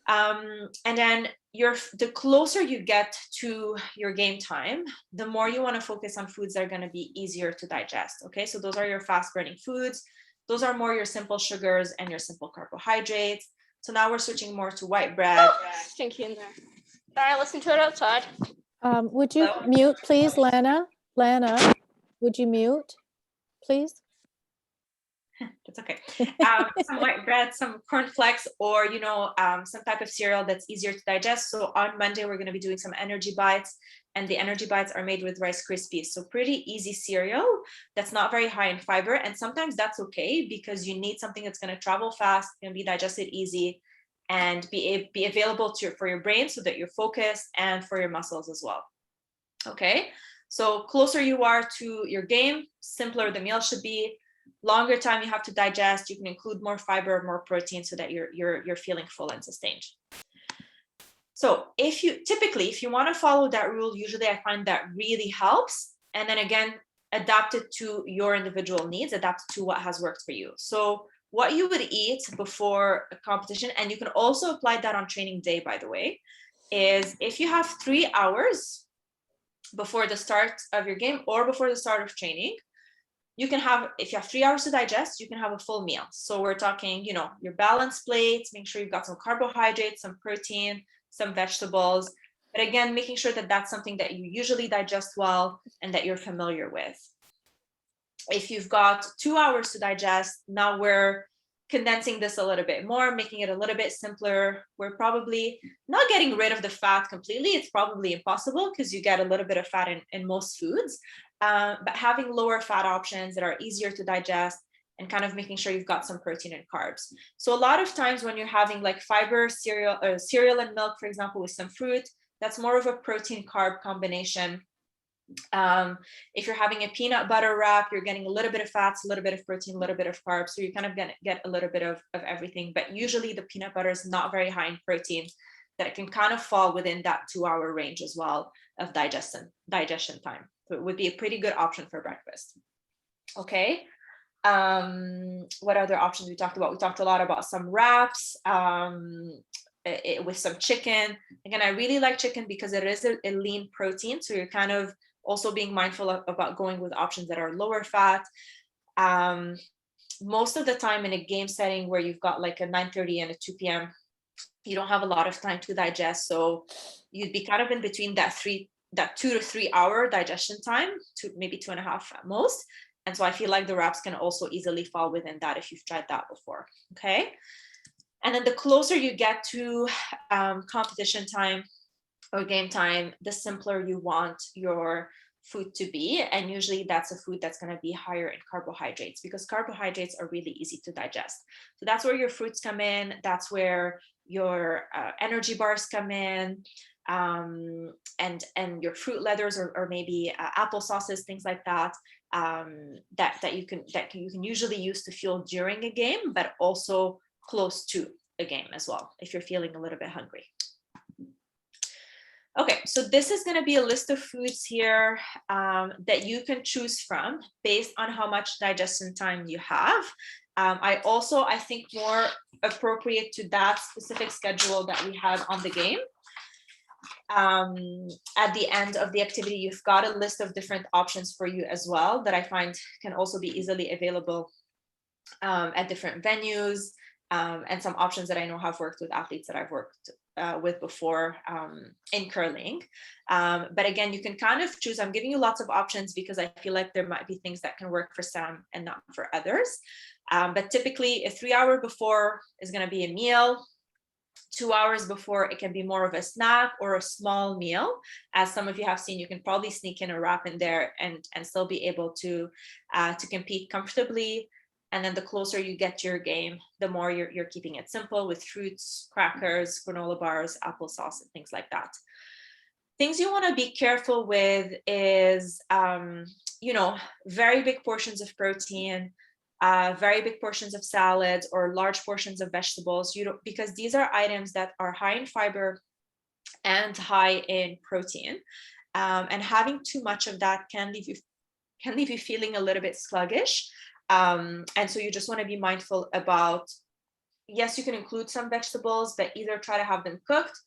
And then the closer you get to your game time, the more you want to focus on foods that are going to be easier to digest. Okay, so those are your fast burning foods. Those are more your simple sugars and your simple carbohydrates. So now we're switching more to white bread. Stinky in there. Sorry, listen to it outside. Would you mute, please, Lana? Lana, would you mute, please? That's okay. Some white bread, some cornflakes, or, you know, some type of cereal that's easier to digest. So on Monday, we're going to be doing some energy bites, and the energy bites are made with Rice Krispies. So pretty easy cereal that's not very high in fiber. And sometimes that's okay because you need something that's going to travel fast, can be digested easy, and be available for your brain so that you're focused, and for your muscles as well. Okay. So closer you are to your game, simpler the meal should be. Longer time you have to digest, you can include more fiber, more protein, so that you're feeling full and sustained. So if you want to follow that rule, usually I find that really helps. And then again, adapt it to your individual needs, adapt it to what has worked for you. So what you would eat before a competition, and you can also apply that on training day, by the way, is if you have 3 hours before the start of your game or before the start of training, you can have, if you have 3 hours to digest, you can have a full meal. So we're talking, you know, your balanced plate, make sure you've got some carbohydrates, some protein, some vegetables. But again, making sure that that's something that you usually digest well and that you're familiar with. If you've got 2 hours to digest, now we're condensing this a little bit more, making it a little bit simpler. We're probably not getting rid of the fat completely. It's probably impossible because you get a little bit of fat in most foods. But having lower fat options that are easier to digest, and kind of making sure you've got some protein and carbs. So a lot of times when you're having like fiber cereal and milk, for example, with some fruit, that's more of a protein carb combination. If you're having a peanut butter wrap, you're getting a little bit of fats, a little bit of protein, a little bit of carbs. So you're kind of gonna get a little bit of everything. But usually the peanut butter is not very high in protein, that it can kind of fall within that 2 hour range as well of digestion time. So it would be a pretty good option for breakfast. Okay. What other options we talked about? We talked a lot about some wraps with some chicken. Again, I really like chicken because it is a lean protein. So you're kind of also being mindful about going with options that are lower fat. Most of the time in a game setting where you've got like a 9:30 and a 2 p.m., you don't have a lot of time to digest. So you'd be kind of in between that 2 to 3 hour digestion time, to maybe 2.5 at most. And so I feel like the wraps can also easily fall within that if you've tried that before. Okay. And then the closer you get to competition time or game time, the simpler you want your food to be. And usually that's a food that's going to be higher in carbohydrates, because carbohydrates are really easy to digest. So that's where your fruits come in. That's where your energy bars come in, and your fruit leathers, or maybe apple sauces, things like that, that you can usually use to fuel during a game, but also close to a game as well, if you're feeling a little bit hungry. Okay, so this is going to be a list of foods here that you can choose from based on how much digestion time you have. I think more appropriate to that specific schedule that we had on the game. at the end of the activity, you've got a list of different options for you as well that I find can also be easily available at different venues, and some options that I know have worked with athletes that I've worked with before in curling. But again, you can kind of choose. I'm giving you lots of options because I feel like there might be things that can work for some and not for others. But typically a 3 hour before is going to be a meal. 2 hours before, it can be more of a snack or a small meal. As some of you have seen, you can probably sneak in a wrap in there and still be able to compete comfortably. And then the closer you get to your game, the more you're keeping it simple with fruits, crackers, granola bars, applesauce, and things like that. Things you want to be careful with is, very big portions of protein, very big portions of salads or large portions of vegetables, because these are items that are high in fiber and high in protein. And having too much of that can leave you feeling a little bit sluggish. And so you just want to be mindful about, yes, you can include some vegetables, but either try to have them cooked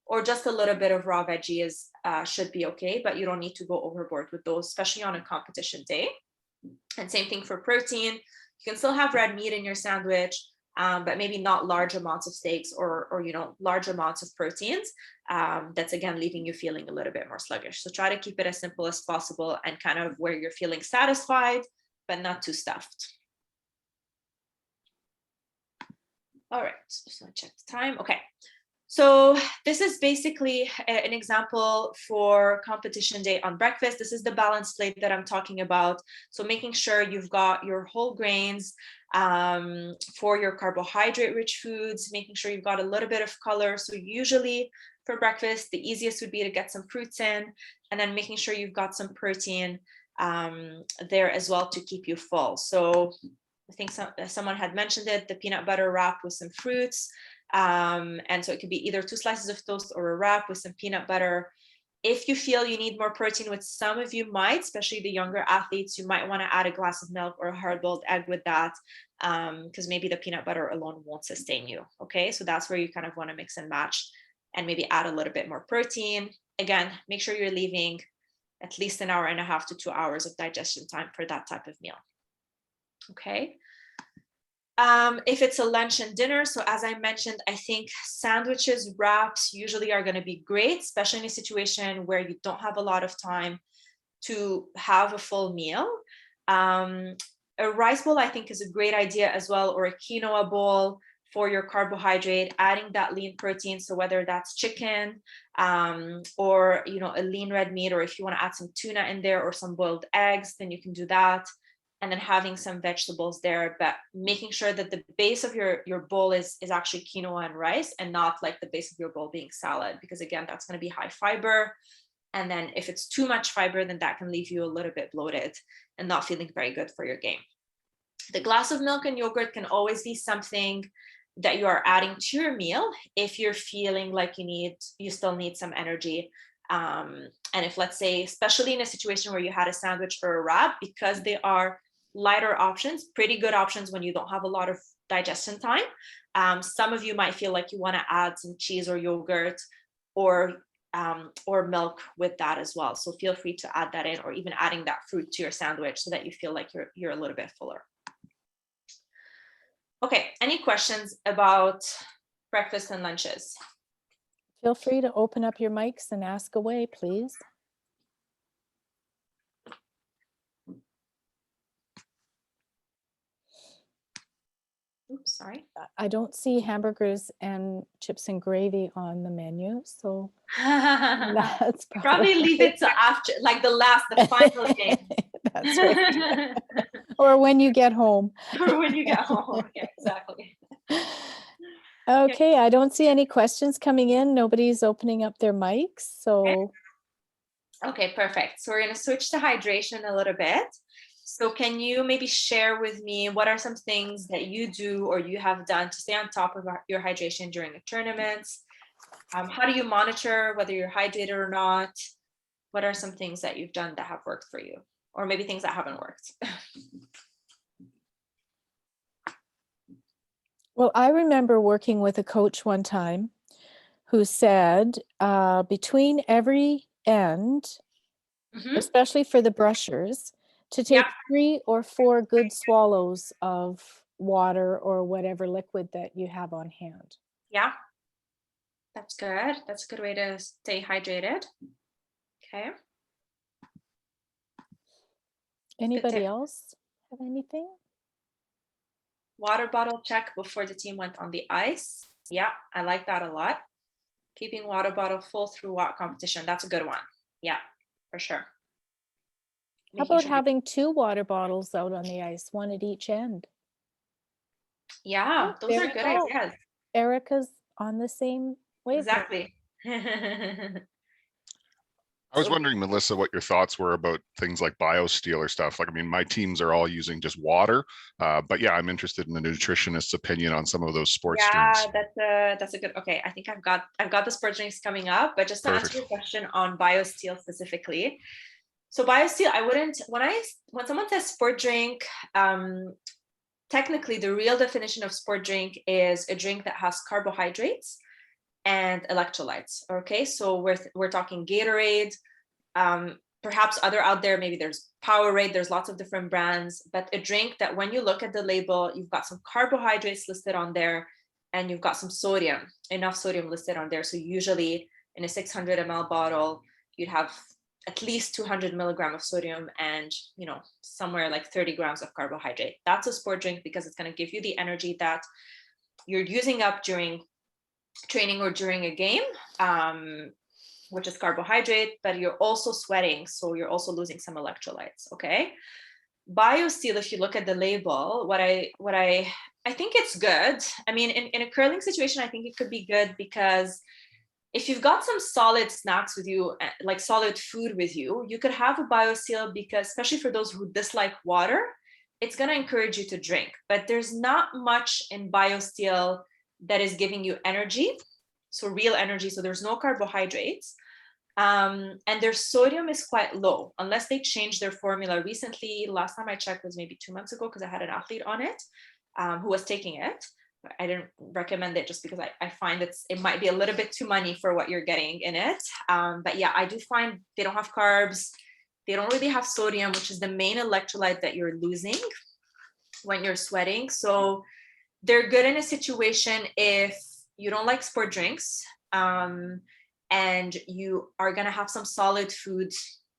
or just a little bit of raw veggies should be okay, but you don't need to go overboard with those, especially on a competition day. And same thing for protein. You can still have red meat in your sandwich, but maybe not large amounts of steaks or large amounts of proteins. That's again leaving you feeling a little bit more sluggish. So try to keep it as simple as possible and kind of where you're feeling satisfied, but not too stuffed. All right, just gonna check the time. Okay. So this is basically an example for competition day on breakfast. This is the balanced plate that I'm talking about. So making sure you've got your whole grains for your carbohydrate-rich foods, making sure you've got a little bit of color. So usually for breakfast, the easiest would be to get some fruits in, and then making sure you've got some protein there as well to keep you full. So I think someone had mentioned it, the peanut butter wrap with some fruits. And so it could be either 2 slices of toast or a wrap with some peanut butter. If you feel you need more protein, which some of you might, especially the younger athletes, you might want to add a glass of milk or a hard-boiled egg with that, because maybe the peanut butter alone won't sustain you. Okay, so that's where you kind of want to mix and match and maybe add a little bit more protein. Again, make sure you're leaving at least 1.5 hours to 2 hours of digestion time for that type of meal. Okay. If it's a lunch and dinner, so as I mentioned, I think sandwiches, wraps usually are going to be great, especially in a situation where you don't have a lot of time to have a full meal. A rice bowl, I think, is a great idea as well, or a quinoa bowl for your carbohydrate, adding that lean protein. So whether that's chicken or a lean red meat, or if you want to add some tuna in there or some boiled eggs, then you can do that. And then having some vegetables there, but making sure that the base of your bowl is actually quinoa and rice, and not like the base of your bowl being salad, because again, that's going to be high fiber. And then if it's too much fiber, then that can leave you a little bit bloated and not feeling very good for your game. The glass of milk and yogurt can always be something that you are adding to your meal if you're feeling like you still need some energy. And if, let's say, especially in a situation where you had a sandwich or a wrap, because they are lighter options, pretty good options when you don't have a lot of digestion time. Some of you might feel like you want to add some cheese or yogurt or milk with that as well. So feel free to add that in, or even adding that fruit to your sandwich so that you feel like you're a little bit fuller. Okay, any questions about breakfast and lunches? Feel free to open up your mics and ask away, please. Oops, sorry. I don't see hamburgers and chips and gravy on the menu, so that's Probably leave it to after, like the final game. That's right. Or when you get home. Or when you get home. Yeah, exactly. Okay, I don't see any questions coming in. Nobody's opening up their mics, so. Okay, perfect. So we're going to switch to hydration a little bit. So can you maybe share with me what are some things that you do or you have done to stay on top of your hydration during the tournaments? How do you monitor whether you're hydrated or not? What are some things that you've done that have worked for you? Or maybe things that haven't worked? Well, I remember working with a coach one time who said between every end, Mhm. especially for the brushers, to take 3 or 4 good swallows of water or whatever liquid that you have on hand. Yeah, that's good. That's a good way to stay hydrated. Okay. Anybody tip. else have anything? Water bottle check before the team went on the ice. Yeah, I like that a lot. Keeping water bottle full throughout competition. That's a good one. Yeah, for sure. How about having 2 water bottles out on the ice, 1 at each end? Yeah, Oh, those there are we good go. ideas. Erica's on the same wavelength. Exactly. I was wondering, Melissa, what your thoughts were about things like BioSteel or stuff. Like, I mean, my teams are all using just water, but yeah, I'm interested in the nutritionist's opinion on some of those sports drinks. That's a good. Okay, I think I've got the sports drinks coming up, but just to answer your question on BioSteel specifically. So BioSteel, I wouldn't when someone says sport drink, technically the real definition of sport drink is a drink that has carbohydrates and electrolytes. Okay, so we're talking Gatorade, perhaps other out there, maybe there's Powerade, there's lots of different brands, but a drink that when you look at the label, you've got some carbohydrates listed on there and you've got some sodium, enough sodium listed on there. So usually in a 600 ml bottle, you'd have at least 200 milligram of sodium and, you know, somewhere like 30 grams of carbohydrate. That's a sport drink because it's going to give you the energy that you're using up during training or during a game, which is carbohydrate, but you're also sweating, so you're also losing some electrolytes. Okay. BioSteel, if you look at the label, what I think it's good. I mean, in a curling situation, I think it could be good because if you've got some solid snacks with you, like solid food with you, you could have a BioSteel because, especially for those who dislike water, it's going to encourage you to drink. But there's not much in BioSteel that is giving you energy, so real energy. So there's no carbohydrates, and their sodium is quite low, unless they changed their formula recently. Last time I checked was maybe 2 months ago because I had an athlete on it who was taking it. I didn't recommend it just because I find it might be a little bit too money for what you're getting in it. But yeah, I do find they don't have carbs. They don't really have sodium, which is the main electrolyte that you're losing when you're sweating. So they're good in a situation if you don't like sport drinks and you are going to have some solid food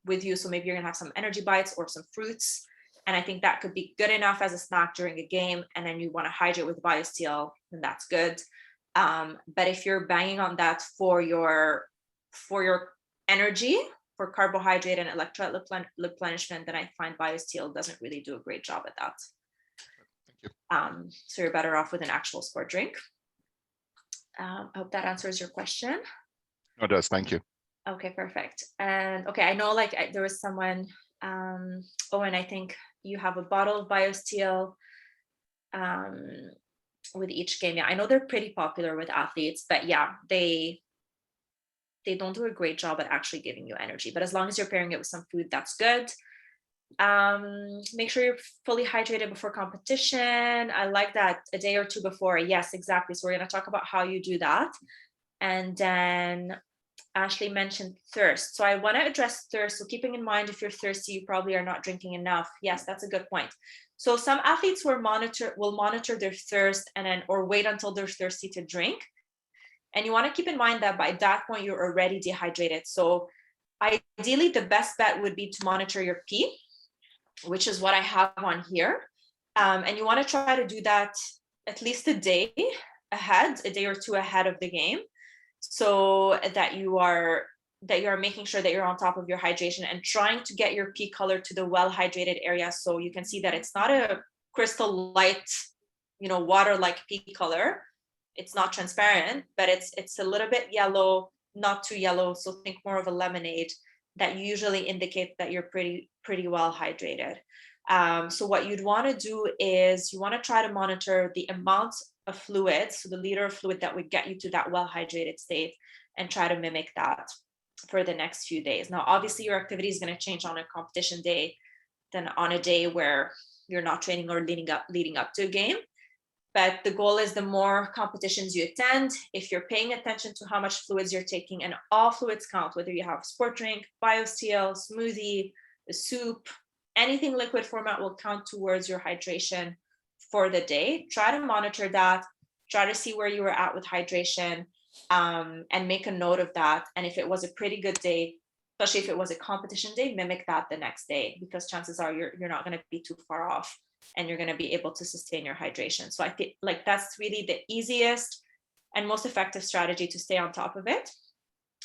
with you. So maybe you're going to have some energy bites or some fruits. And I think that could be good enough as a snack during a game. And then you want to hydrate with BioSteel, then that's good. But if you're banging on that for your energy, for carbohydrate and electrolyte replenishment, then I find BioSteel doesn't really do a great job at that. Thank you. So you're better off with an actual sport drink. I hope that answers your question. No, it does. Thank you. Okay, perfect. And okay, I know like there was someone, Owen, I think you have a bottle of BioSteel with each game. Yeah, I know they're pretty popular with athletes, but yeah, they don't do a great job at actually giving you energy. But as long as you're pairing it with some food, that's good. Make sure you're fully hydrated before competition. I like that, a day or two before. Yes, exactly. So we're going to talk about how you do that. And then Ashley mentioned thirst. So I want to address thirst. So keeping in mind, if you're thirsty, you probably are not drinking enough. Yes, that's a good point. So some athletes will monitor their thirst and then, or wait until they're thirsty to drink. And you want to keep in mind that by that point, you're already dehydrated. So ideally, the best bet would be to monitor your pee, which is what I have on here. And you want to try to do that at least a day or two ahead of the game, so that you are making sure that you're on top of your hydration and trying to get your pee color to the well-hydrated area. So you can see that it's not a crystal light, water-like pee color. It's not transparent, but it's a little bit yellow, not too yellow. So think more of a lemonade. That usually indicates that you're pretty well hydrated. So what you'd want to do is you want to try to monitor the amount of fluid, so the liter of fluid that would get you to that well hydrated state, and try to mimic that for the next few days. Now, obviously, your activity is going to change on a competition day than on a day where you're not training or leading up to a game. But the goal is the more competitions you attend, if you're paying attention to how much fluids you're taking, and all fluids count, whether you have sport drink, BioSteel, smoothie, a soup, anything liquid format will count towards your hydration for the day. Try to monitor that, try to see where you were at with hydration, and make a note of that. And if it was a pretty good day, especially if it was a competition day, mimic that the next day, because chances are you're not going to be too far off and you're going to be able to sustain your hydration. So I think like that's really the easiest and most effective strategy to stay on top of it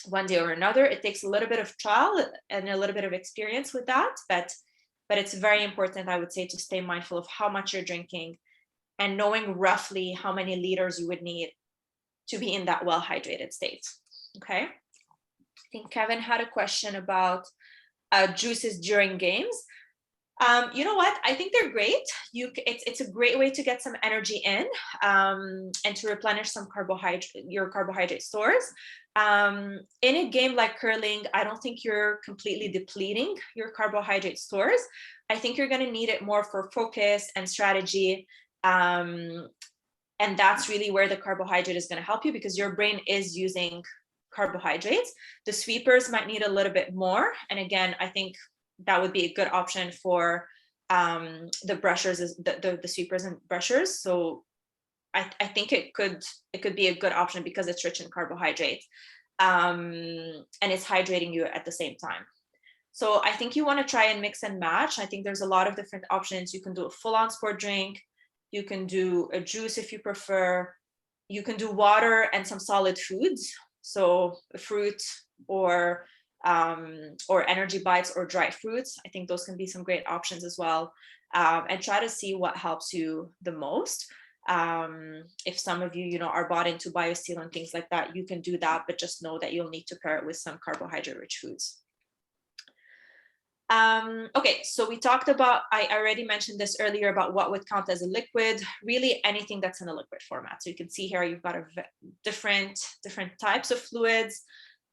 one day or another. It takes a little bit of trial and a little bit of experience with that, but it's very important, I would say, to stay mindful of how much you're drinking and knowing roughly how many liters you would need to be in that well-hydrated state. Okay. I think Kevin had a question about juices during games. You know what? I think they're great. It's a great way to get some energy in, and to replenish some your carbohydrate stores. In a game like curling, I don't think you're completely depleting your carbohydrate stores. I think you're going to need it more for focus and strategy. And that's really where the carbohydrate is going to help you, because your brain is using carbohydrates. The sweepers might need a little bit more. And again, I think that would be a good option for the brushers, the sweepers and brushers. So I think it could be a good option because it's rich in carbohydrates, and it's hydrating you at the same time. So I think you want to try and mix and match. I think there's a lot of different options. You can do a full-on sport drink. You can do a juice if you prefer. You can do water and some solid foods. So a fruit or energy bites or dry fruits. I think those can be some great options as well. And try to see what helps you the most. If some of you, are bought into BioSteel and things like that, you can do that, but just know that you'll need to pair it with some carbohydrate-rich foods. Okay, so we talked about, I already mentioned this earlier about what would count as a liquid, really anything that's in a liquid format. So you can see here, you've got different types of fluids.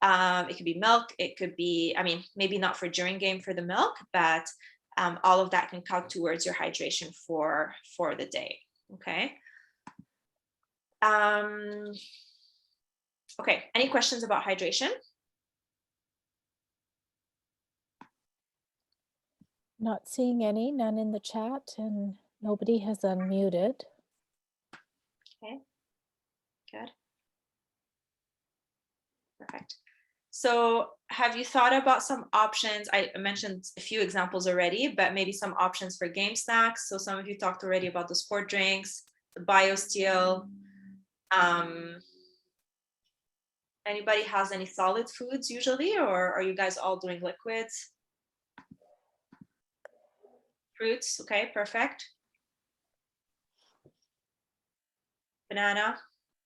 It could be milk, it could be, maybe not for during game for the milk, but all of that can count towards your hydration for the day. Okay. Okay, any questions about hydration? Not seeing any, none in the chat, and nobody has unmuted. Okay, good. Perfect. So have you thought about some options? I mentioned a few examples already, but maybe some options for game snacks. So some of you talked already about the sport drinks, the BioSteel. Anybody has any solid foods usually, or are you guys all doing liquids? Fruits, okay, perfect. Banana,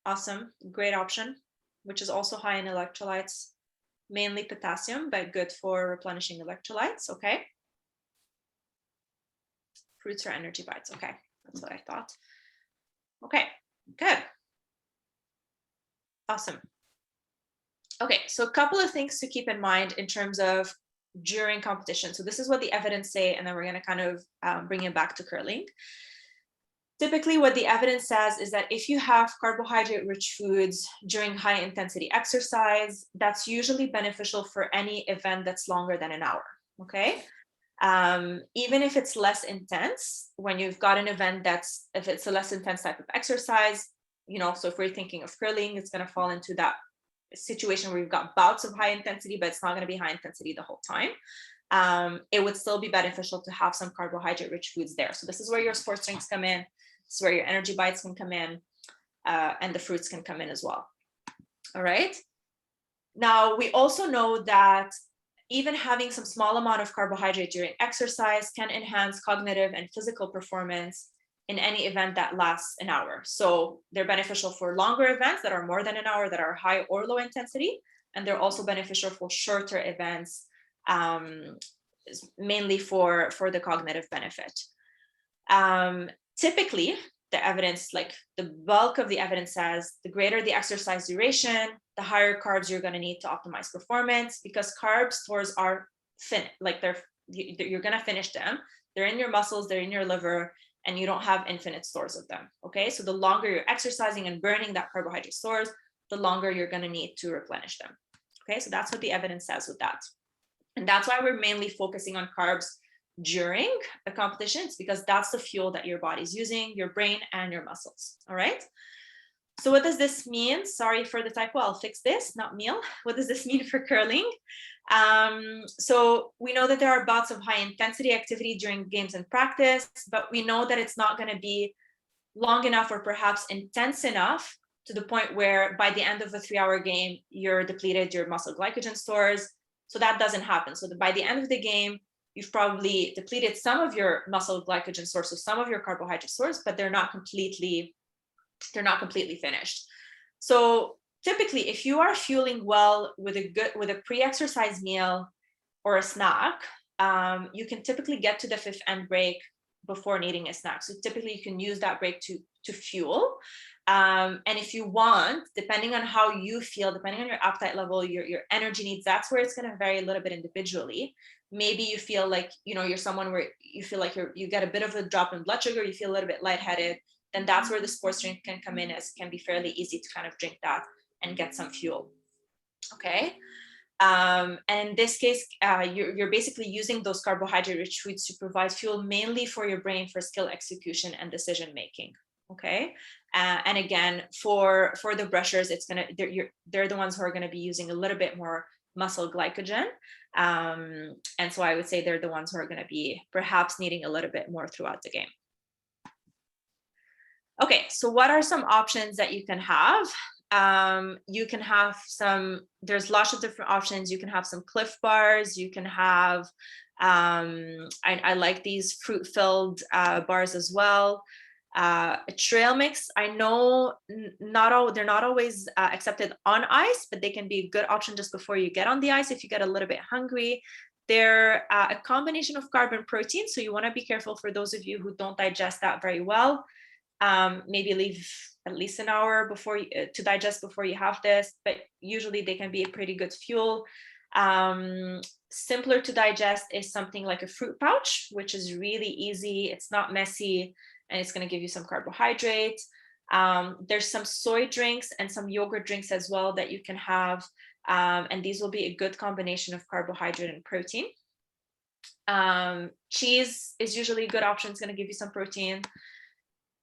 awesome, great option, which is also high in electrolytes, mainly potassium, but good for replenishing electrolytes, okay. Fruits or energy bites, okay, that's what I thought. Okay, good. Awesome. Okay, so a couple of things to keep in mind in terms of during competition. So this is what the evidence say, and then we're going to kind of bring it back to curling. Typically, what the evidence says is that if you have carbohydrate-rich foods during high-intensity exercise, that's usually beneficial for any event that's longer than an hour, okay? Even if it's less intense, when you've got an event if it's a less intense type of exercise, so if we're thinking of curling, it's going to fall into that situation where you've got bouts of high intensity, but it's not going to be high intensity the whole time. It would still be beneficial to have some carbohydrate-rich foods there. So this is where your sports drinks come in. This is where your energy bites can come in, and the fruits can come in as well. All right. Now, we also know that even having some small amount of carbohydrate during exercise can enhance cognitive and physical performance in any event that lasts an hour. So they're beneficial for longer events that are more than an hour, that are high or low intensity. And they're also beneficial for shorter events, mainly for the cognitive benefit. Typically, the evidence, like the bulk of the evidence says, the greater the exercise duration, the higher carbs you're going to need to optimize performance, because carb stores are you're going to finish them. They're in your muscles, they're in your liver, and you don't have infinite stores of them. Okay, so the longer you're exercising and burning that carbohydrate stores, the longer you're going to need to replenish them. Okay, so that's what the evidence says with that. And that's why we're mainly focusing on carbs during a competition. It's because that's the fuel that your body's using, your brain and your muscles. All right. So what does this mean? Sorry for the typo, I'll fix this, not meal. What does this mean for curling? So we know that there are bouts of high intensity activity during games and practice, but we know that it's not going to be long enough or perhaps intense enough to the point where by the end of a 3-hour game, you're depleted your muscle glycogen stores. So that doesn't happen. So by the end of the game, you've probably depleted some of your muscle glycogen stores, so some of your carbohydrate stores, but they're not completely finished. So typically, if you are fueling well with a pre-exercise meal or a snack, you can typically get to the 5th end break before needing a snack. So typically you can use that break to fuel. And if you want, depending on how you feel, depending on your appetite level, your energy needs, that's where it's going to vary a little bit individually. Maybe you feel like, you're someone where you feel like you get a bit of a drop in blood sugar, you feel a little bit lightheaded, then that's where the sports drink can come in, as it can be fairly easy to kind of drink that and get some fuel. Okay. And in this case, you're basically using those carbohydrate-rich foods to provide fuel mainly for your brain for skill execution and decision making. Okay, and again, for the brushers, they're the ones who are going to be using a little bit more muscle glycogen, and so I would say they're the ones who are going to be perhaps needing a little bit more throughout the game. Okay, so what are some options that you can have? You can have there's lots of different options. You can have some Cliff Bars. You can have, I like these fruit-filled bars as well. A trail mix, I know they're not always accepted on ice, but they can be a good option just before you get on the ice if you get a little bit hungry. They're a combination of carb and protein, so you want to be careful for those of you who don't digest that very well. Maybe leave at least an hour to digest before you have this, but usually they can be a pretty good fuel. Simpler to digest is something like a fruit pouch, which is really easy. It's not messy, and it's going to give you some carbohydrate. There's some soy drinks and some yogurt drinks as well that you can have. And these will be a good combination of carbohydrate and protein. Cheese is usually a good option. It's going to give you some protein,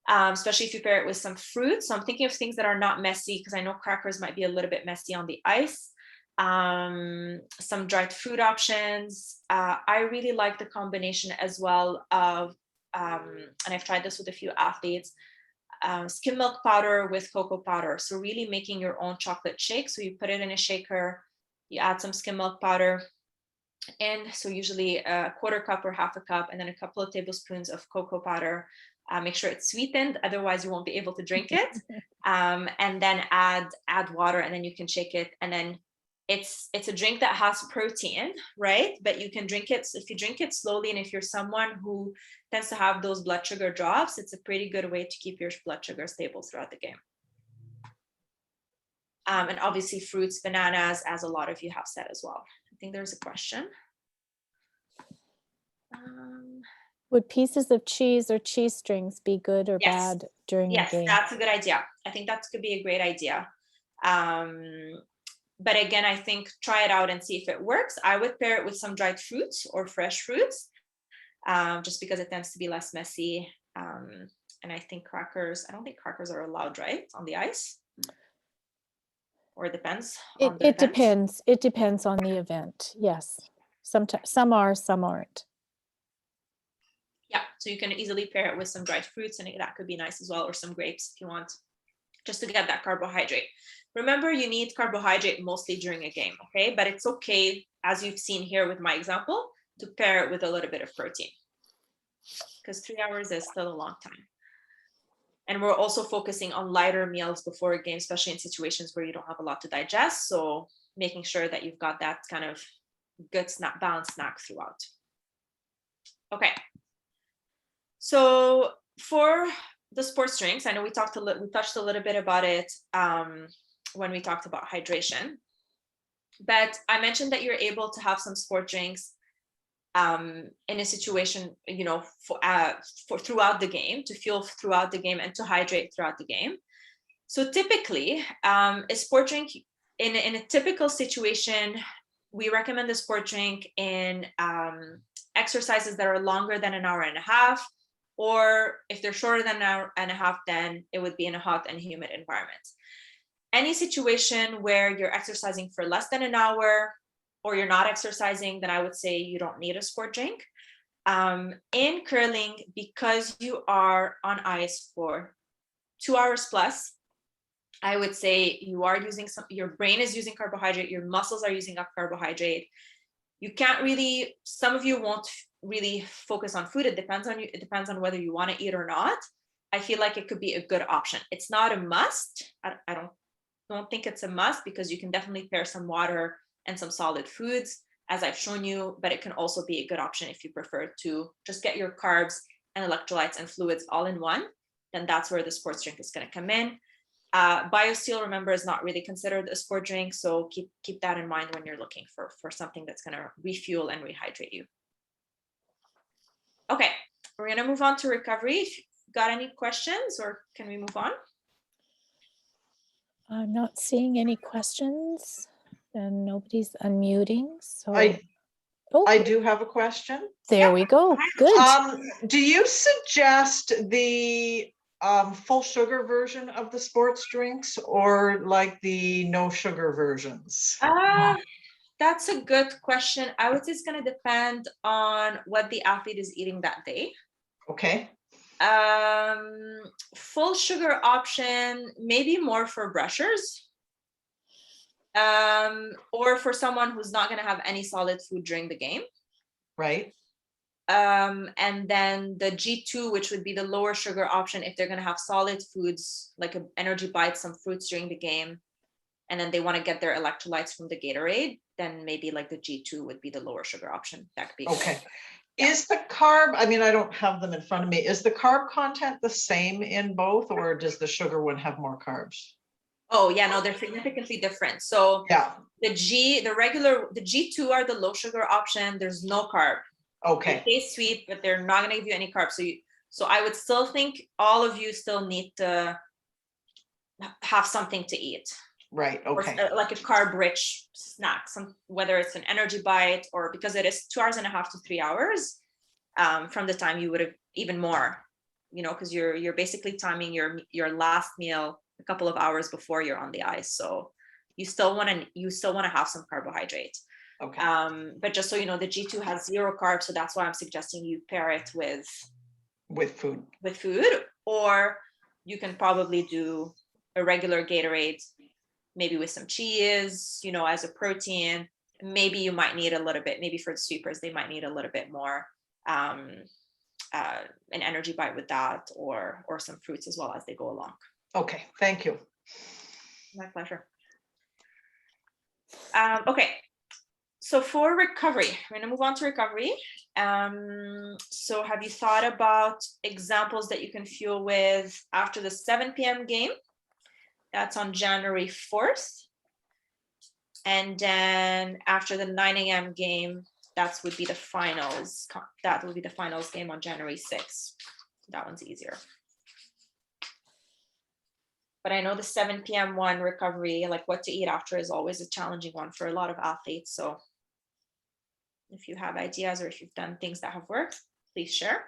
especially if you pair it with some fruit. So I'm thinking of things that are not messy, because I know crackers might be a little bit messy on the ice. Some dried fruit options. I really like the combination as well of, and I've tried this with a few athletes, skim milk powder with cocoa powder. So really making your own chocolate shake. So you put it in a shaker, you add some skim milk powder, and so usually a 1/4 cup or 1/2 cup, and then a couple of tablespoons of cocoa powder. Make sure it's sweetened, otherwise you won't be able to drink it. And then add water, and then you can shake it. And then it's a drink that has protein, right? But you can drink it, if you drink it slowly, and if you're someone who tends to have those blood sugar drops, it's a pretty good way to keep your blood sugar stable throughout the game. And obviously fruits, bananas, as a lot of you have said as well. I think there's a question. Would pieces of cheese or cheese strings be good or Yes. bad during the game? Yes, that's a good idea. I think that could be a great idea. But again, I think try it out and see if it works. I would pair it with some dried fruits or fresh fruits, just because it tends to be less messy. And I think I don't think crackers are allowed, right, on the ice? Or it depends on the It event? depends. It depends on the event. Yes. Sometimes some are, some aren't. Yeah, so you can easily pair it with some dried fruits, and that could be nice as well, or some grapes if you want, just to get that carbohydrate. Remember, you need carbohydrate mostly during a game, okay? But it's okay, as you've seen here with my example, to pair it with a little bit of protein, because 3 hours is still a long time. And we're also focusing on lighter meals before a game, especially in situations where you don't have a lot to digest. So making sure that you've got that kind of good balanced snack throughout. Okay. So for the sports drinks, I know we touched a little bit about it when we talked about hydration, but I mentioned that you're able to have some sport drinks in a situation, you know, for throughout the game, to fuel throughout the game and to hydrate throughout the game. So typically, a sport drink in a typical situation, we recommend the sport drink in exercises that are longer than an hour and a half, or if they're shorter than an hour and a half, then it would be in a hot and humid environment. Any situation where you're exercising for less than an hour, or you're not exercising, then I would say you don't need a sport drink. In curling, because you are on ice for 2 hours plus, I would say you are using your brain is using carbohydrate, your muscles are using up carbohydrate. You can't really, some of you won't really focus on food. It depends on you. It depends on whether you want to eat or not. I feel like it could be a good option. It's not a must. I don't think it's a must, because you can definitely pair some water and some solid foods, as I've shown you, but it can also be a good option if you prefer to just get your carbs and electrolytes and fluids all in one. Then that's where the sports drink is going to come in. BioSteel, remember, is not really considered a sport drink, so keep that in mind when you're looking for something that's going to refuel and rehydrate you. Okay, we're going to move on to recovery. If you've got any questions, or can we move on? I'm not seeing any questions, and nobody's unmuting. So I do have a question. There we go. Good. Do you suggest the full sugar version of the sports drinks, or like the no sugar versions? That's a good question. I would say it's going to depend on what the athlete is eating that day. Okay. Full sugar option, maybe more for brushers, or for someone who's not going to have any solid food during the game. Right. And then the G2, which would be the lower sugar option, if they're going to have solid foods like an energy bite, some fruits during the game, and then they want to get their electrolytes from the Gatorade, then maybe like the G2 would be the lower sugar option. That could be okay. Is the carb, I mean, I don't have them in front of me, is the carb content the same in both, or does the sugar one have more carbs? Oh yeah, no, they're significantly different. So yeah, the G2 are the low sugar option. There's no carb. Okay. They taste sweet, but they're not going to give you any carbs. So I would still think all of you still need to have something to eat. Right. Okay. Or like a carb-rich snack, whether it's an energy bite, or because it is 2.5 hours to 3 hours from the time you would have, even more, you know, because you're basically timing your last meal a couple of hours before you're on the ice. So you still want to have some carbohydrate. Okay. But just so you know, the G2 has 0 carbs, so that's why I'm suggesting you pair it with food. With food, or you can probably do a regular Gatorade, maybe with some cheese, you know, as a protein. Maybe you might need a little bit, maybe for the sweepers, they might need a little bit more, an energy bite with that, or some fruits as well as they go along. Okay, thank you. My pleasure. Okay, so for recovery, we're gonna move on to recovery. So have you thought about examples that you can fuel with after the 7 p.m. game? That's on January 4th. And then after the 9 a.m. game, that would be the finals. That would be the finals game on January 6th. That one's easier. But I know the 7 p.m. one, recovery, like what to eat after, is always a challenging one for a lot of athletes. So if you have ideas, or if you've done things that have worked, please share.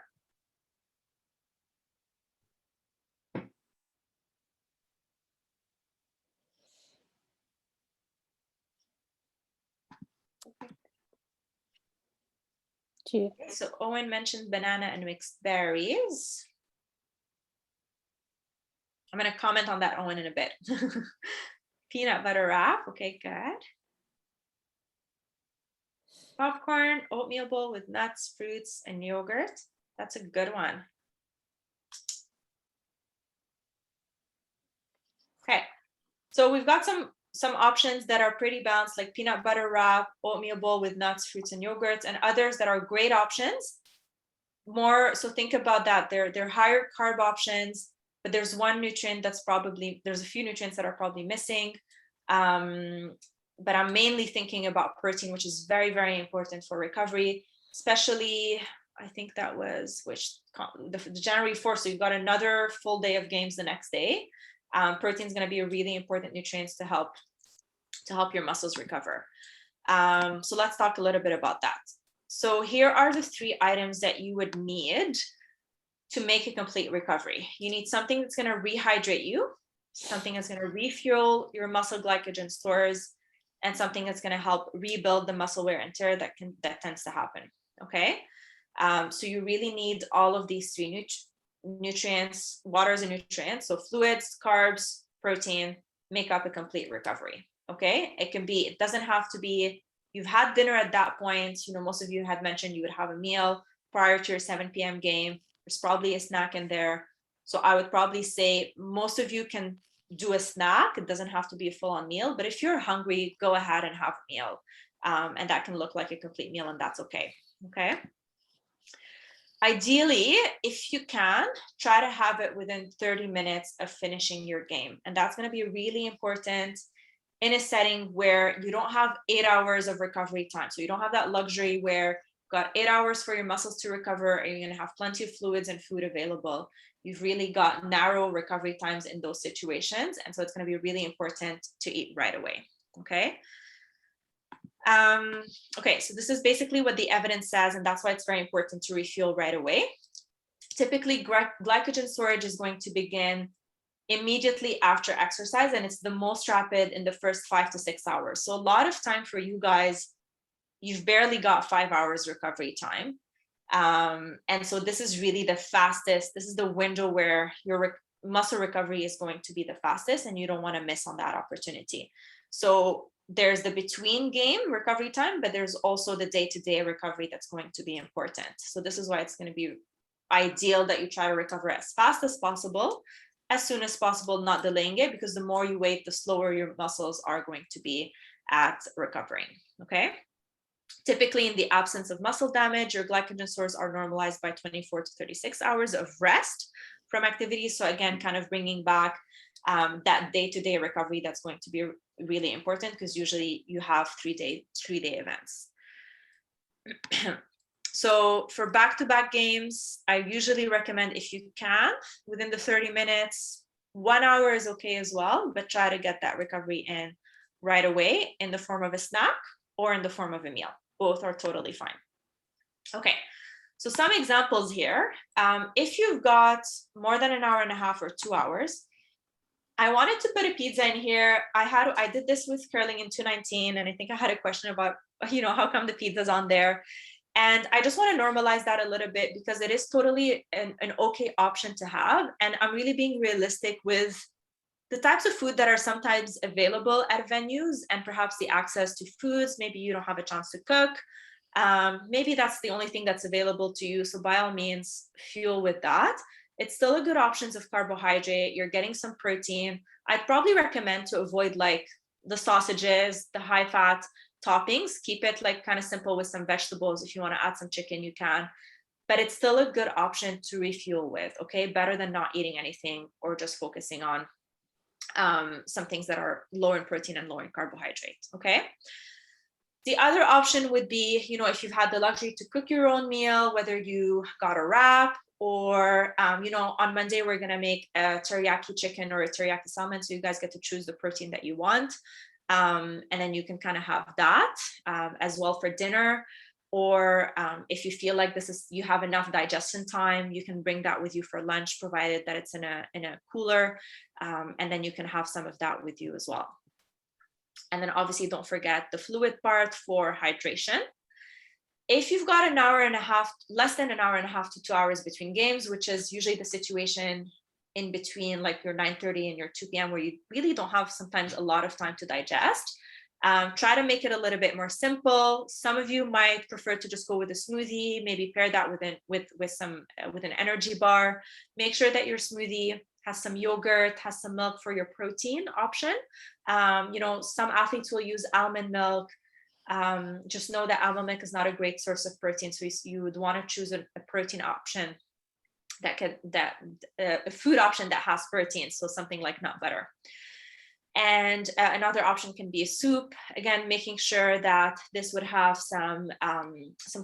So Owen mentioned banana and mixed berries. I'm going to comment on that, Owen, in a bit. Peanut butter wrap. Okay, good. Popcorn, oatmeal bowl with nuts, fruits, and yogurt. That's a good one. Okay, so we've got some options that are pretty balanced, like peanut butter wrap, oatmeal bowl with nuts, fruits, and yogurts, and others that are great options. More, so think about that. They're higher carb options, but there's one nutrient that's there's a few nutrients that are probably missing. But I'm mainly thinking about protein, which is very, very important for recovery. especially, I think that was the January 4th. So you've got another full day of games the next day. Protein is going to be a really important nutrient to help your muscles recover. So let's talk a little bit about that. So here are the 3 items that you would need to make a complete recovery. You need something that's going to rehydrate you, something that's going to refuel your muscle glycogen stores, and something that's going to help rebuild the muscle wear and tear that tends to happen. Okay, so you really need all of these 3 nutrients. Water is a nutrient, so fluids, carbs, protein make up a complete recovery. Okay, it doesn't have to be you've had dinner at that point. Most of you had mentioned you would have a meal prior to your 7 p.m. game. There's probably a snack in there. So I would probably say most of you can do a snack. It doesn't have to be a full-on meal, but if you're hungry, go ahead and have a meal. And that can look like a complete meal, and that's okay. Okay. Ideally, if you can, try to have it within 30 minutes of finishing your game. And that's going to be really important in a setting where you don't have 8 hours of recovery time. So you don't have that luxury where you've got 8 hours for your muscles to recover, and you're going to have plenty of fluids and food available. You've really got narrow recovery times in those situations. And so it's going to be really important to eat right away. Okay. Okay, so this is basically what the evidence says, and that's why it's very important to refuel right away. Typically, glycogen storage is going to begin immediately after exercise, and it's the most rapid in the first 5 to 6 hours. So a lot of time for you guys, you've barely got 5 hours recovery time. And so this is really the fastest. This is the window where your muscle recovery is going to be the fastest, and you don't want to miss on that opportunity. So there's the between game recovery time, but there's also the day-to-day recovery that's going to be important. So this is why it's going to be ideal that you try to recover as fast as possible, as soon as possible, not delaying it, because the more you wait, the slower your muscles are going to be at recovering. Okay. Typically, in the absence of muscle damage, your glycogen stores are normalized by 24 to 36 hours of rest from activity. So again, kind of bringing back that day-to-day recovery that's going to be really important, because usually you have three-day events. So for back-to-back games, I usually recommend, if you can, within the 30 minutes, 1 hour is okay as well, but try to get that recovery in right away in the form of a snack or in the form of a meal. Both are totally fine. Okay, so some examples here. If you've got more than an hour and a half or 2 hours, I wanted to put a pizza in here. I did this with curling in 2019, and I think I had a question about, how come the pizza's on there? And I just want to normalize that a little bit, because it is totally an okay option to have. And I'm really being realistic with the types of food that are sometimes available at venues, and perhaps the access to foods. Maybe you don't have a chance to cook. Maybe that's the only thing that's available to you. So by all means, fuel with that. It's still a good option of carbohydrate. You're getting some protein. I'd probably recommend to avoid like the sausages, the high fat toppings. Keep it like kind of simple with some vegetables. If you want to add some chicken, you can. But it's still a good option to refuel with. Okay, better than not eating anything or just focusing on some things that are low in protein and low in carbohydrate. Okay. The other option would be, if you've had the luxury to cook your own meal, whether you got a wrap or, on Monday, we're going to make a teriyaki chicken or a teriyaki salmon. So you guys get to choose the protein that you want. And then you can kind of have that as well for dinner. Or if you feel like you have enough digestion time, you can bring that with you for lunch, provided that it's in a cooler. And then you can have some of that with you as well. And then obviously don't forget the fluid part for hydration. If you've got an hour and a half, less than an hour and a half to 2 hours between games, which is usually the situation in between like your 9:30 and your 2 p.m. where you really don't have sometimes a lot of time to digest, try to make it a little bit more simple. Some of you might prefer to just go with a smoothie, maybe pair that with an energy bar. Make sure that your smoothie has some yogurt, has some milk for your protein option. Some athletes will use almond milk. Just know that almond milk is not a great source of protein. So you would want to choose a protein option a food option that has protein. So something like nut butter. And another option can be a soup. Again, making sure that this would have some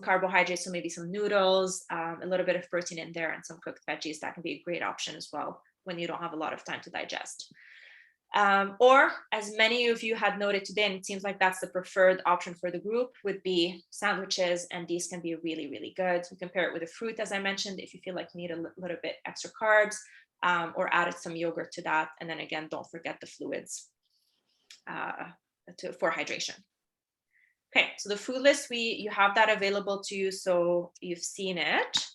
carbohydrates, so maybe some noodles, a little bit of protein in there, and some cooked veggies. That can be a great option as well when you don't have a lot of time to digest. Or, as many of you had noted today, and it seems like that's the preferred option for the group, would be sandwiches, and these can be really, really good. You can pair it with a fruit, as I mentioned, if you feel like you need a little bit extra carbs, or added some yogurt to that. And then again, don't forget the fluids for hydration. Okay, so the food list, you have that available to you, so you've seen it.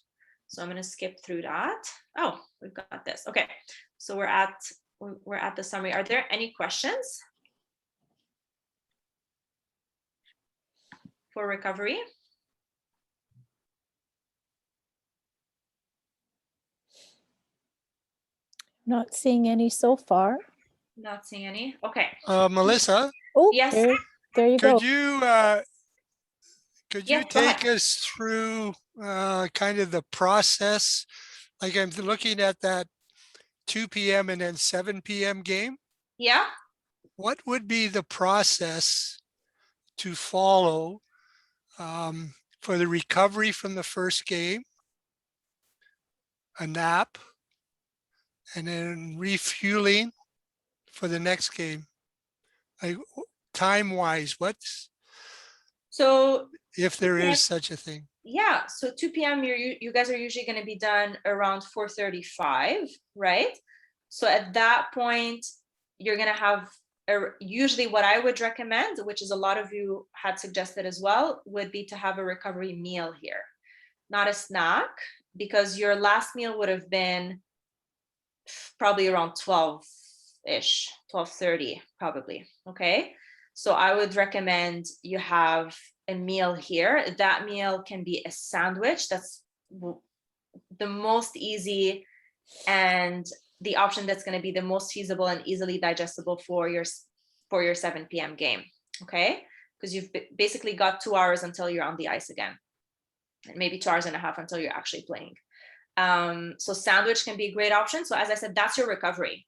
So I'm going to skip through that. Oh, we've got this. Okay, so we're at the summary. Are there any questions for recovery? Not seeing any so far. Not seeing any. Okay. Melissa, Oh, Yes. there you go. could you Yeah, go take ahead. us through kind of the process? Like, I'm looking at that 2 p.m. and then 7 p.m. game. Yeah. What would be the process to follow for the recovery from the first game, a nap, and then refueling for the next game? Like, time-wise, what's, So if there Okay. is such a thing? yeah, so 2 p.m. you guys are usually going to be done around 4:35, right? So at that point, you're going to have usually what I would recommend, which is a lot of you had suggested as well, would be to have a recovery meal here, not a snack, because your last meal would have been probably around 12-ish, 12:30 probably. Okay, so I would recommend you have a meal here. That meal can be a sandwich. That's the most easy and the option that's going to be the most feasible and easily digestible for your 7 p.m. game. Okay, because you've basically got 2 hours until you're on the ice again, and maybe 2 hours and a half until you're actually playing. So sandwich can be a great option. So as I said, that's your recovery.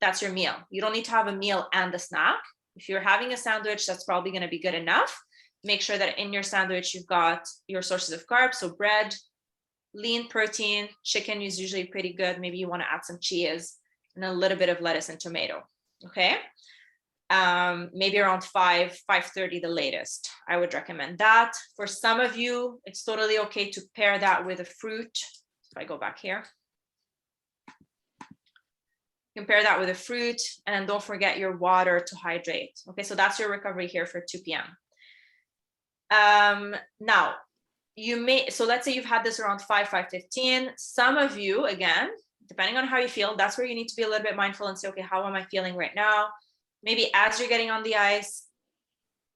That's your meal. You don't need to have a meal and a snack. If you're having a sandwich, that's probably going to be good enough. Make sure that in your sandwich, you've got your sources of carbs. So bread, lean protein, chicken is usually pretty good. Maybe you want to add some cheese and a little bit of lettuce and tomato. Okay. Maybe around 5:30 the latest. I would recommend that. For some of you, it's totally okay to pair that with a fruit. If I go back here, compare that with a fruit, and then don't forget your water to hydrate. Okay, so that's your recovery here for 2 p.m. Now, so let's say you've had this around 5:15. Some of you, again, depending on how you feel, that's where you need to be a little bit mindful and say, okay, how am I feeling right now? Maybe as you're getting on the ice,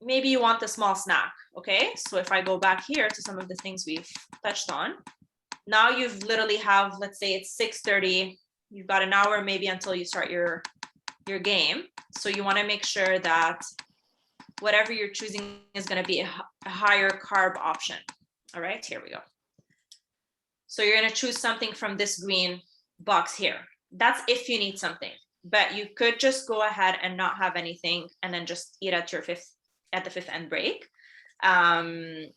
maybe you want a small snack. Okay, so if I go back here to some of the things we've touched on, now you've literally have, let's say it's 6:30, you've got an hour maybe until you start your game. So you want to make sure that whatever you're choosing is going to be a higher carb option. All right, here we go. So you're going to choose something from this green box here. That's if you need something, but you could just go ahead and not have anything and then just eat at the fifth end break. And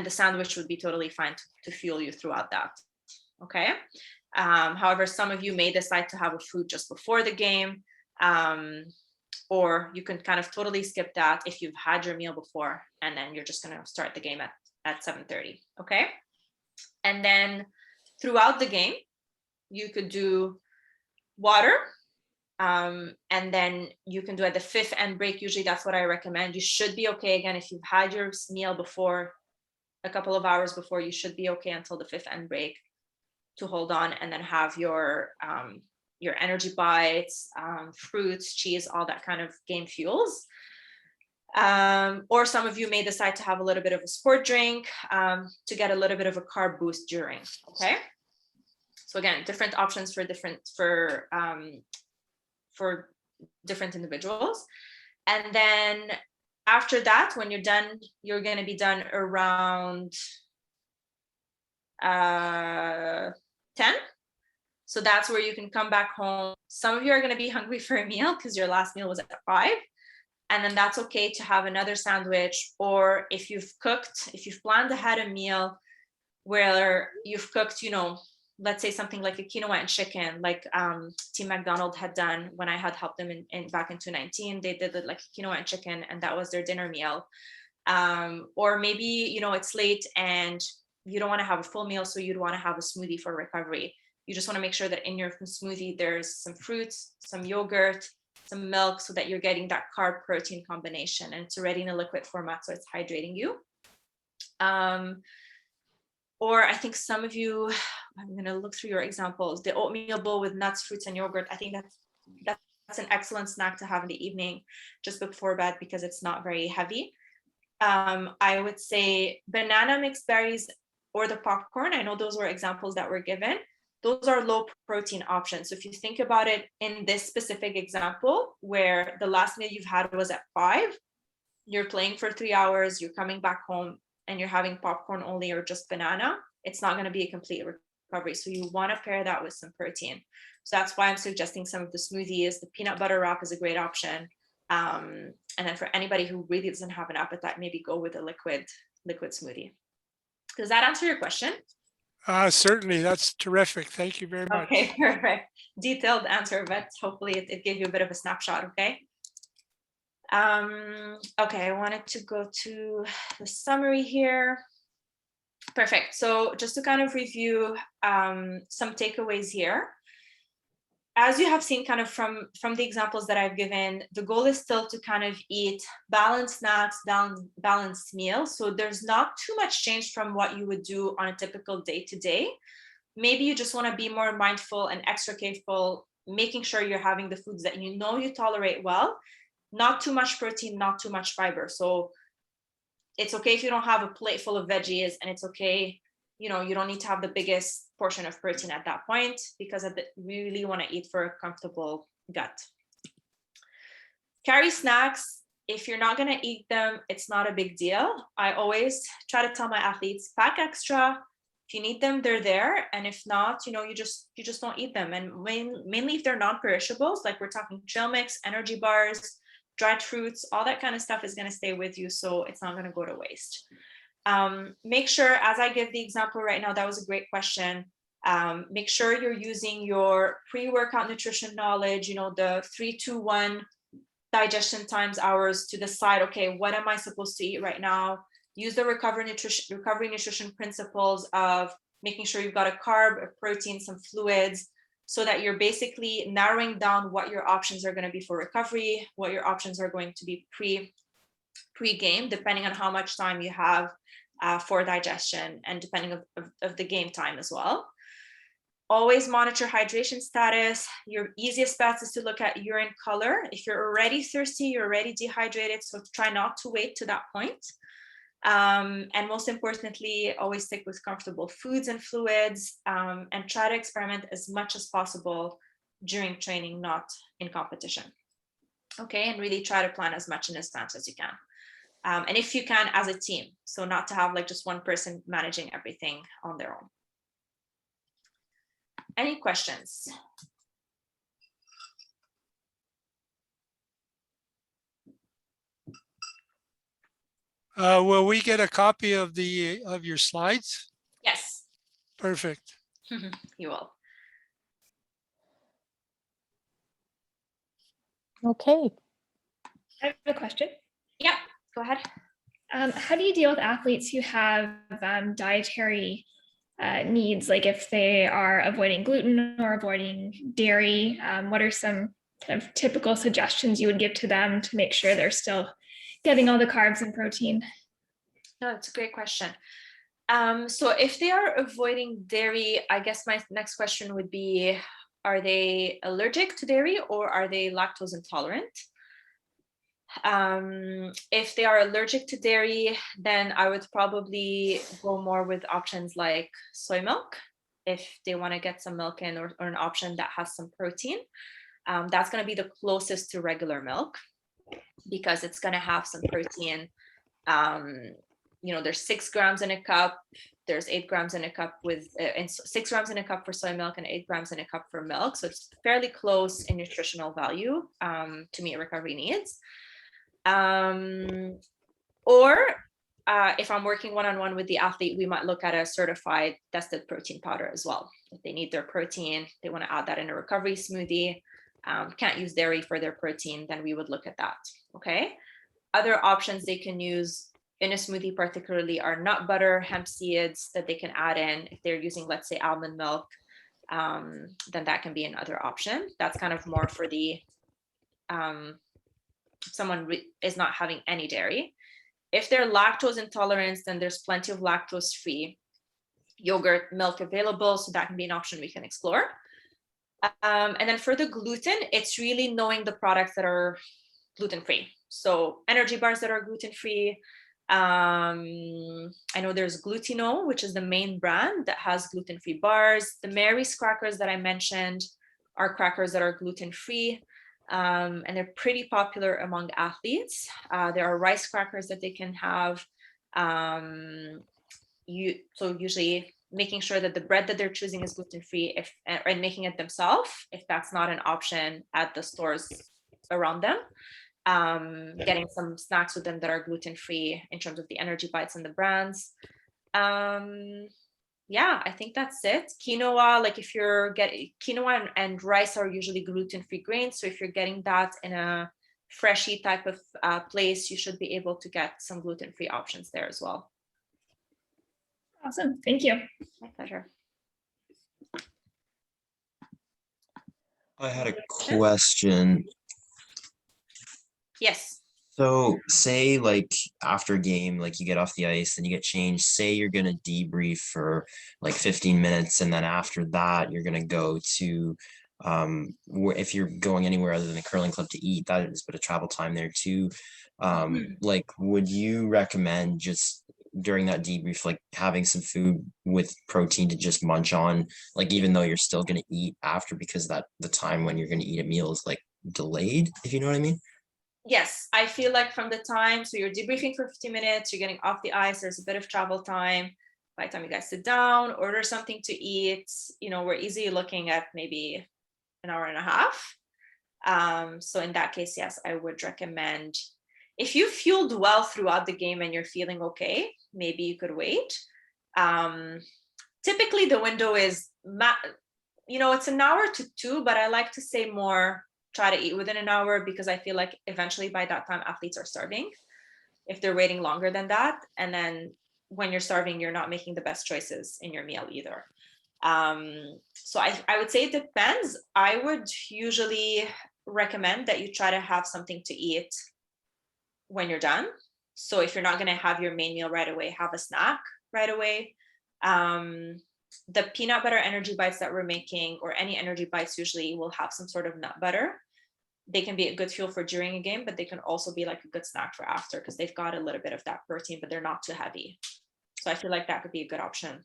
the sandwich would be totally fine to fuel you throughout that. Okay. However, some of you may decide to have a food just before the game, or you can kind of totally skip that if you've had your meal before, and then you're just going to start the game at 7:30. Okay. And then throughout the game, you could do water. And then you can do at the fifth end break. Usually that's what I recommend. You should be okay. Again, if you've had your meal before, a couple of hours before, you should be okay until the fifth end break to hold on, and then have your energy bites, fruits, cheese, all that kind of game fuels. Or some of you may decide to have a little bit of a sport drink to get a little bit of a carb boost during. Okay. So again, different options for different individuals. And then after that, when you're done, you're going to be done around 10. So that's where you can come back home. Some of you are going to be hungry for a meal because your last meal was at 5. And then that's okay to have another sandwich. Or if you've planned ahead a meal where you've cooked, let's say something like a quinoa and chicken, like Team McDonald had done when I had helped them in back in 2019. They did it like quinoa and chicken, and that was their dinner meal. Or maybe, it's late and you don't want to have a full meal, so you'd want to have a smoothie for recovery. You just want to make sure that in your smoothie, there's some fruits, some yogurt, some milk, so that you're getting that carb protein combination, and it's already in a liquid format, so it's hydrating you. Or I think some of you, I'm going to look through your examples, the oatmeal bowl with nuts, fruits, and yogurt. I think that's an excellent snack to have in the evening just before bed, because it's not very heavy. I would say banana mixed berries or the popcorn. I know those were examples that were given. Those are low protein options. So if you think about it in this specific example, where the last meal you've had was at 5, you're playing for 3 hours, you're coming back home and you're having popcorn only or just banana, it's not going to be a complete recovery. So you want to pair that with some protein. So that's why I'm suggesting some of the smoothies. The peanut butter wrap is a great option. And then for anybody who really doesn't have an appetite, maybe go with a liquid smoothie. Does that answer your question? Certainly, that's terrific. Thank you very much. Okay, perfect. Detailed answer, but hopefully it gave you a bit of a snapshot, okay? Okay, I wanted to go to the summary here. Perfect. So just to kind of review some takeaways here. As you have seen kind of from the examples that I've given, the goal is still to kind of eat balanced snacks, balanced meals. So there's not too much change from what you would do on a typical day-to-day. Maybe you just want to be more mindful and extra careful, making sure you're having the foods that you tolerate well, not too much protein, not too much fiber. So it's okay if you don't have a plate full of veggies, and it's okay, you don't need to have the biggest portion of protein at that point, because we really want to eat for a comfortable gut. Carry snacks. If you're not going to eat them, it's not a big deal. I always try to tell my athletes, pack extra. If you need them, they're there. And if not, you just don't eat them. And mainly if they're non-perishables, like we're talking trail mix, energy bars, dried fruits, all that kind of stuff is going to stay with you. So it's not going to go to waste. Make sure, as I give the example right now, that was a great question. Make sure you're using your pre-workout nutrition knowledge, the 3-2-1 digestion times hours to decide, okay, what am I supposed to eat right now? Use the recovery nutrition principles of making sure you've got a carb, a protein, some fluids, so that you're basically narrowing down what your options are going to be for recovery, what your options are going to be pre-game, depending on how much time you have for digestion, and depending of the game time as well. Always monitor hydration status. Your easiest bet is to look at urine color. If you're already thirsty, you're already dehydrated, so try not to wait to that point. And most importantly, always stick with comfortable foods and fluids, and try to experiment as much as possible during training, not in competition. Okay, and really try to plan as much in advance as you can. And if you can, as a team, so not to have like just one person managing everything on their own. Any questions? Will we get a copy of your slides? Yes. Perfect. You will. Okay. I have a question. Yeah, go ahead. How do you deal with athletes who have dietary needs, like if they are avoiding gluten or avoiding dairy? What are some kind of typical suggestions you would give to them to make sure they're still getting all the carbs and protein? No, it's a great question. So if they are avoiding dairy, I guess my next question would be, are they allergic to dairy or are they lactose intolerant? If they are allergic to dairy, then I would probably go more with options like soy milk, if they want to get some milk in, or an option that has some protein. That's going to be the closest to regular milk, because it's going to have some protein, there's 6 grams in a cup, there's 8 grams in a cup with, and 6 grams in a cup for soy milk and 8 grams in a cup for milk. So it's fairly close in nutritional value to meet recovery needs. Or if I'm working one-on-one with the athlete, we might look at a certified tested protein powder as well. If they need their protein, they want to add that in a recovery smoothie, can't use dairy for their protein, then we would look at that. Okay. Other options they can use in a smoothie particularly are nut butter, hemp seeds that they can add in. If they're using, let's say, almond milk, then that can be another option. That's kind of more for the someone is not having any dairy. If they're lactose intolerant, then there's plenty of lactose-free yogurt, milk available, so that can be an option we can explore. And then for the gluten, it's really knowing the products that are gluten-free. So energy bars that are gluten-free. I know there's Glutino, which is the main brand that has gluten-free bars. The Mary's crackers that I mentioned are crackers that are gluten-free. And they're pretty popular among athletes. There are rice crackers that they can have. So usually making sure that the bread that they're choosing is gluten-free, and making it themselves, if that's not an option at the stores around them. Getting some snacks with them that are gluten-free in terms of the energy bites and the brands. Yeah, I think that's it. Quinoa, like if you're getting quinoa and rice are usually gluten-free grains. So if you're getting that in a freshy type of place, you should be able to get some gluten-free options there as well. Awesome. Thank you. My pleasure. I had a question. Yes. So say like after a game, like you get off the ice and you get changed, say you're going to debrief for like 15 minutes. And then after that, you're going to go to, if you're going anywhere other than the curling club to eat, that is a bit of travel time there too. Like, would you recommend just during that debrief, like having some food with protein to just munch on, like, even though you're still going to eat after, because that the time when you're going to eat a meal is like delayed, if you know what I mean? Yes, I feel like from the time, so you're debriefing for 50 minutes, you're getting off the ice, there's a bit of travel time. By the time you guys sit down, order something to eat, we're easily looking at maybe an hour and a half. So in that case, yes, I would recommend, if you fueled well throughout the game and you're feeling okay, maybe you could wait. Typically the window is, it's an hour to 2, but I like to say more, try to eat within an hour, because I feel like eventually by that time athletes are starving if they're waiting longer than that. And then when you're starving, you're not making the best choices in your meal either. So I would say it depends. I would usually recommend that you try to have something to eat when you're done. So if you're not going to have your main meal right away, have a snack right away. The peanut butter energy bites that we're making, or any energy bites, usually will have some sort of nut butter. They can be a good fuel for during a game, but they can also be like a good snack for after, because they've got a little bit of that protein, but they're not too heavy. So I feel like that could be a good option.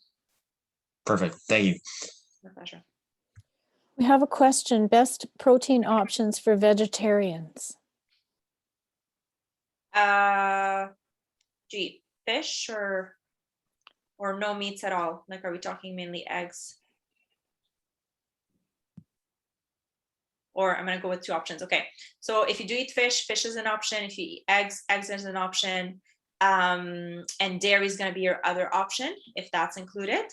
Perfect. Thank you. My pleasure. We have a question. Best protein options for vegetarians? Do you eat fish or no meats at all? Like, are we talking mainly eggs? Or I'm going to go with 2 options. Okay. So if you do eat fish, fish is an option. If you eat eggs, eggs is an option. And dairy is going to be your other option, if that's included.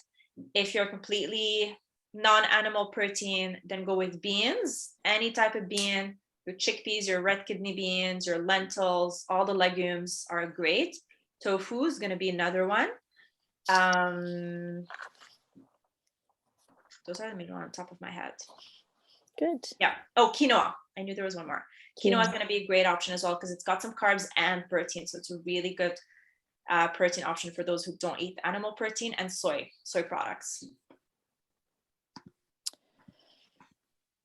If you're completely non-animal protein, then go with beans, any type of bean. Your chickpeas, your red kidney beans, your lentils, all the legumes are great. Tofu is going to be another one. Those are the main ones on top of my head. Good. Yeah. Oh, quinoa. I knew there was one more. Quinoa is going to be a great option as well, because it's got some carbs and protein. So it's a really good protein option for those who don't eat animal protein, and soy products.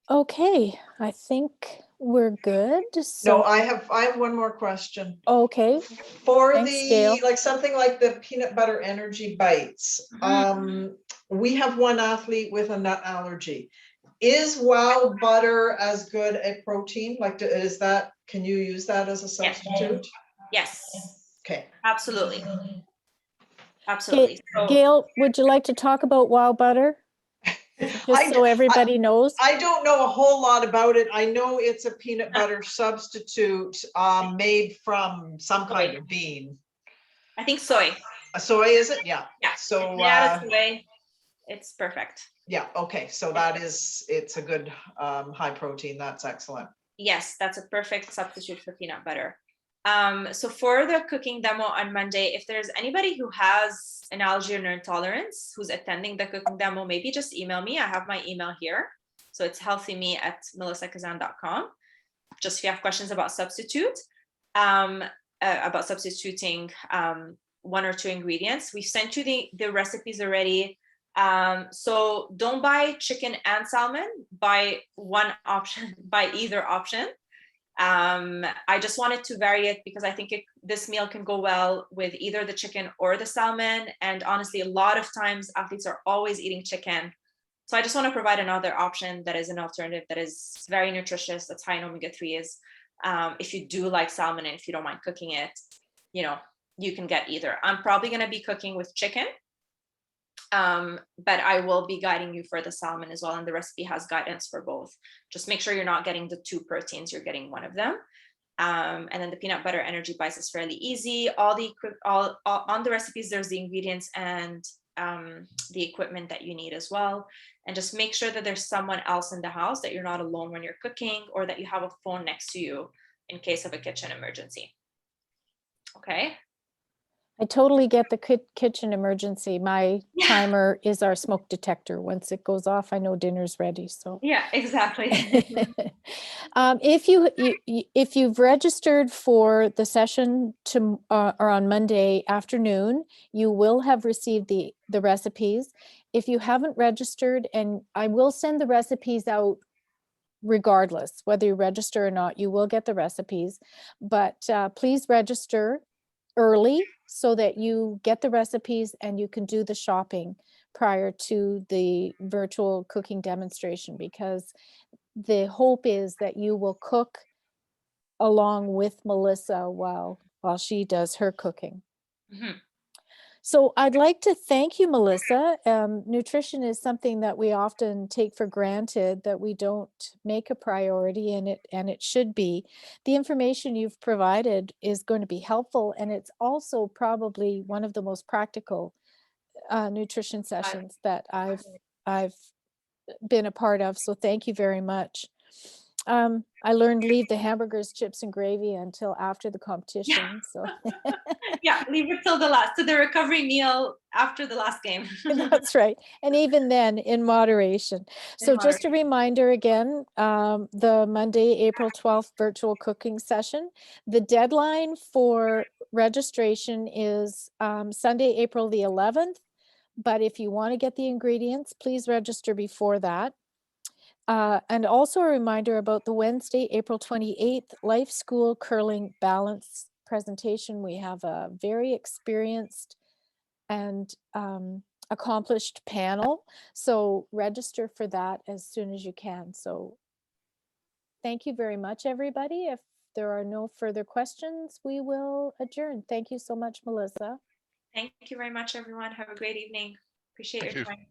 Okay, I think we're good. So No, I have one more question. okay. For Thanks, Gail. like something like the peanut butter energy bites, we have one athlete with a nut allergy. Is wow butter as good a protein? Like, can you use that as a substitute? Yes. Okay. Absolutely. Absolutely. So, Gail, would you like to talk about Wow Butter? Just so everybody knows. I don't know a whole lot about it. I know it's a peanut butter substitute made from some kind of bean. I think soy. Soy, is it? Yeah. Yeah. So soy. It's perfect. yeah. Okay. So it's a good high protein. That's excellent. Yes, that's a perfect substitute for peanut butter. So for the cooking demo on Monday, if there's anybody who has an allergy or intolerance who's attending the cooking demo, maybe just email me. I have my email here. So it's healthyme@melissakazan.com. Just if you have questions about substitute, about substituting one or two ingredients. We've sent you the recipes already. So don't buy chicken and salmon, buy one option, buy either option. I just wanted to vary it because I think this meal can go well with either the chicken or the salmon. And honestly, a lot of times athletes are always eating chicken. So I just want to provide another option that is an alternative that is very nutritious, that's high in omega-3s. If you do like salmon and if you don't mind cooking it, you can get either. I'm probably going to be cooking with chicken. But I will be guiding you for the salmon as well. And the recipe has guidance for both. Just make sure you're not getting the two proteins, you're getting one of them. And then the peanut butter energy bites is fairly easy. On the recipes, there's the ingredients and the equipment that you need as well. And just make sure that there's someone else in the house, that you're not alone when you're cooking, or that you have a phone next to you in case of a kitchen emergency. Okay. I totally get the kitchen emergency. My timer is our smoke detector. Once it goes off, I know dinner's ready. So yeah, exactly. If you've registered for the session or on Monday afternoon, you will have received the recipes. If you haven't registered, and I will send the recipes out regardless, whether you register or not, you will get the recipes. But please register early so that you get the recipes and you can do the shopping prior to the virtual cooking demonstration, because the hope is that you will cook along with Melissa while she does her cooking. Mm-hmm. So I'd like to thank you, Melissa. Nutrition is something that we often take for granted, that we don't make a priority, and it should be. The information you've provided is going to be helpful, and it's also probably one of the most practical nutrition sessions that I've been a part of. So thank you very much. I learned leave the hamburgers, chips, and gravy until after the competition. So yeah, leave it till the last, to the recovery meal after the last game. That's right. And even then, in moderation. So just a reminder again, the Monday, April 12th virtual cooking session. The deadline for registration is Sunday, April the 11th. But if you want to get the ingredients, please register before that. And also a reminder about the Wednesday, April 28th, Life School Curling Balance presentation. We have a very experienced and accomplished panel. So register for that as soon as you can. So thank you very much, everybody. If there are no further questions, we will adjourn. Thank you so much, Melissa. Thank you very much, everyone. Have a great evening. Appreciate your time.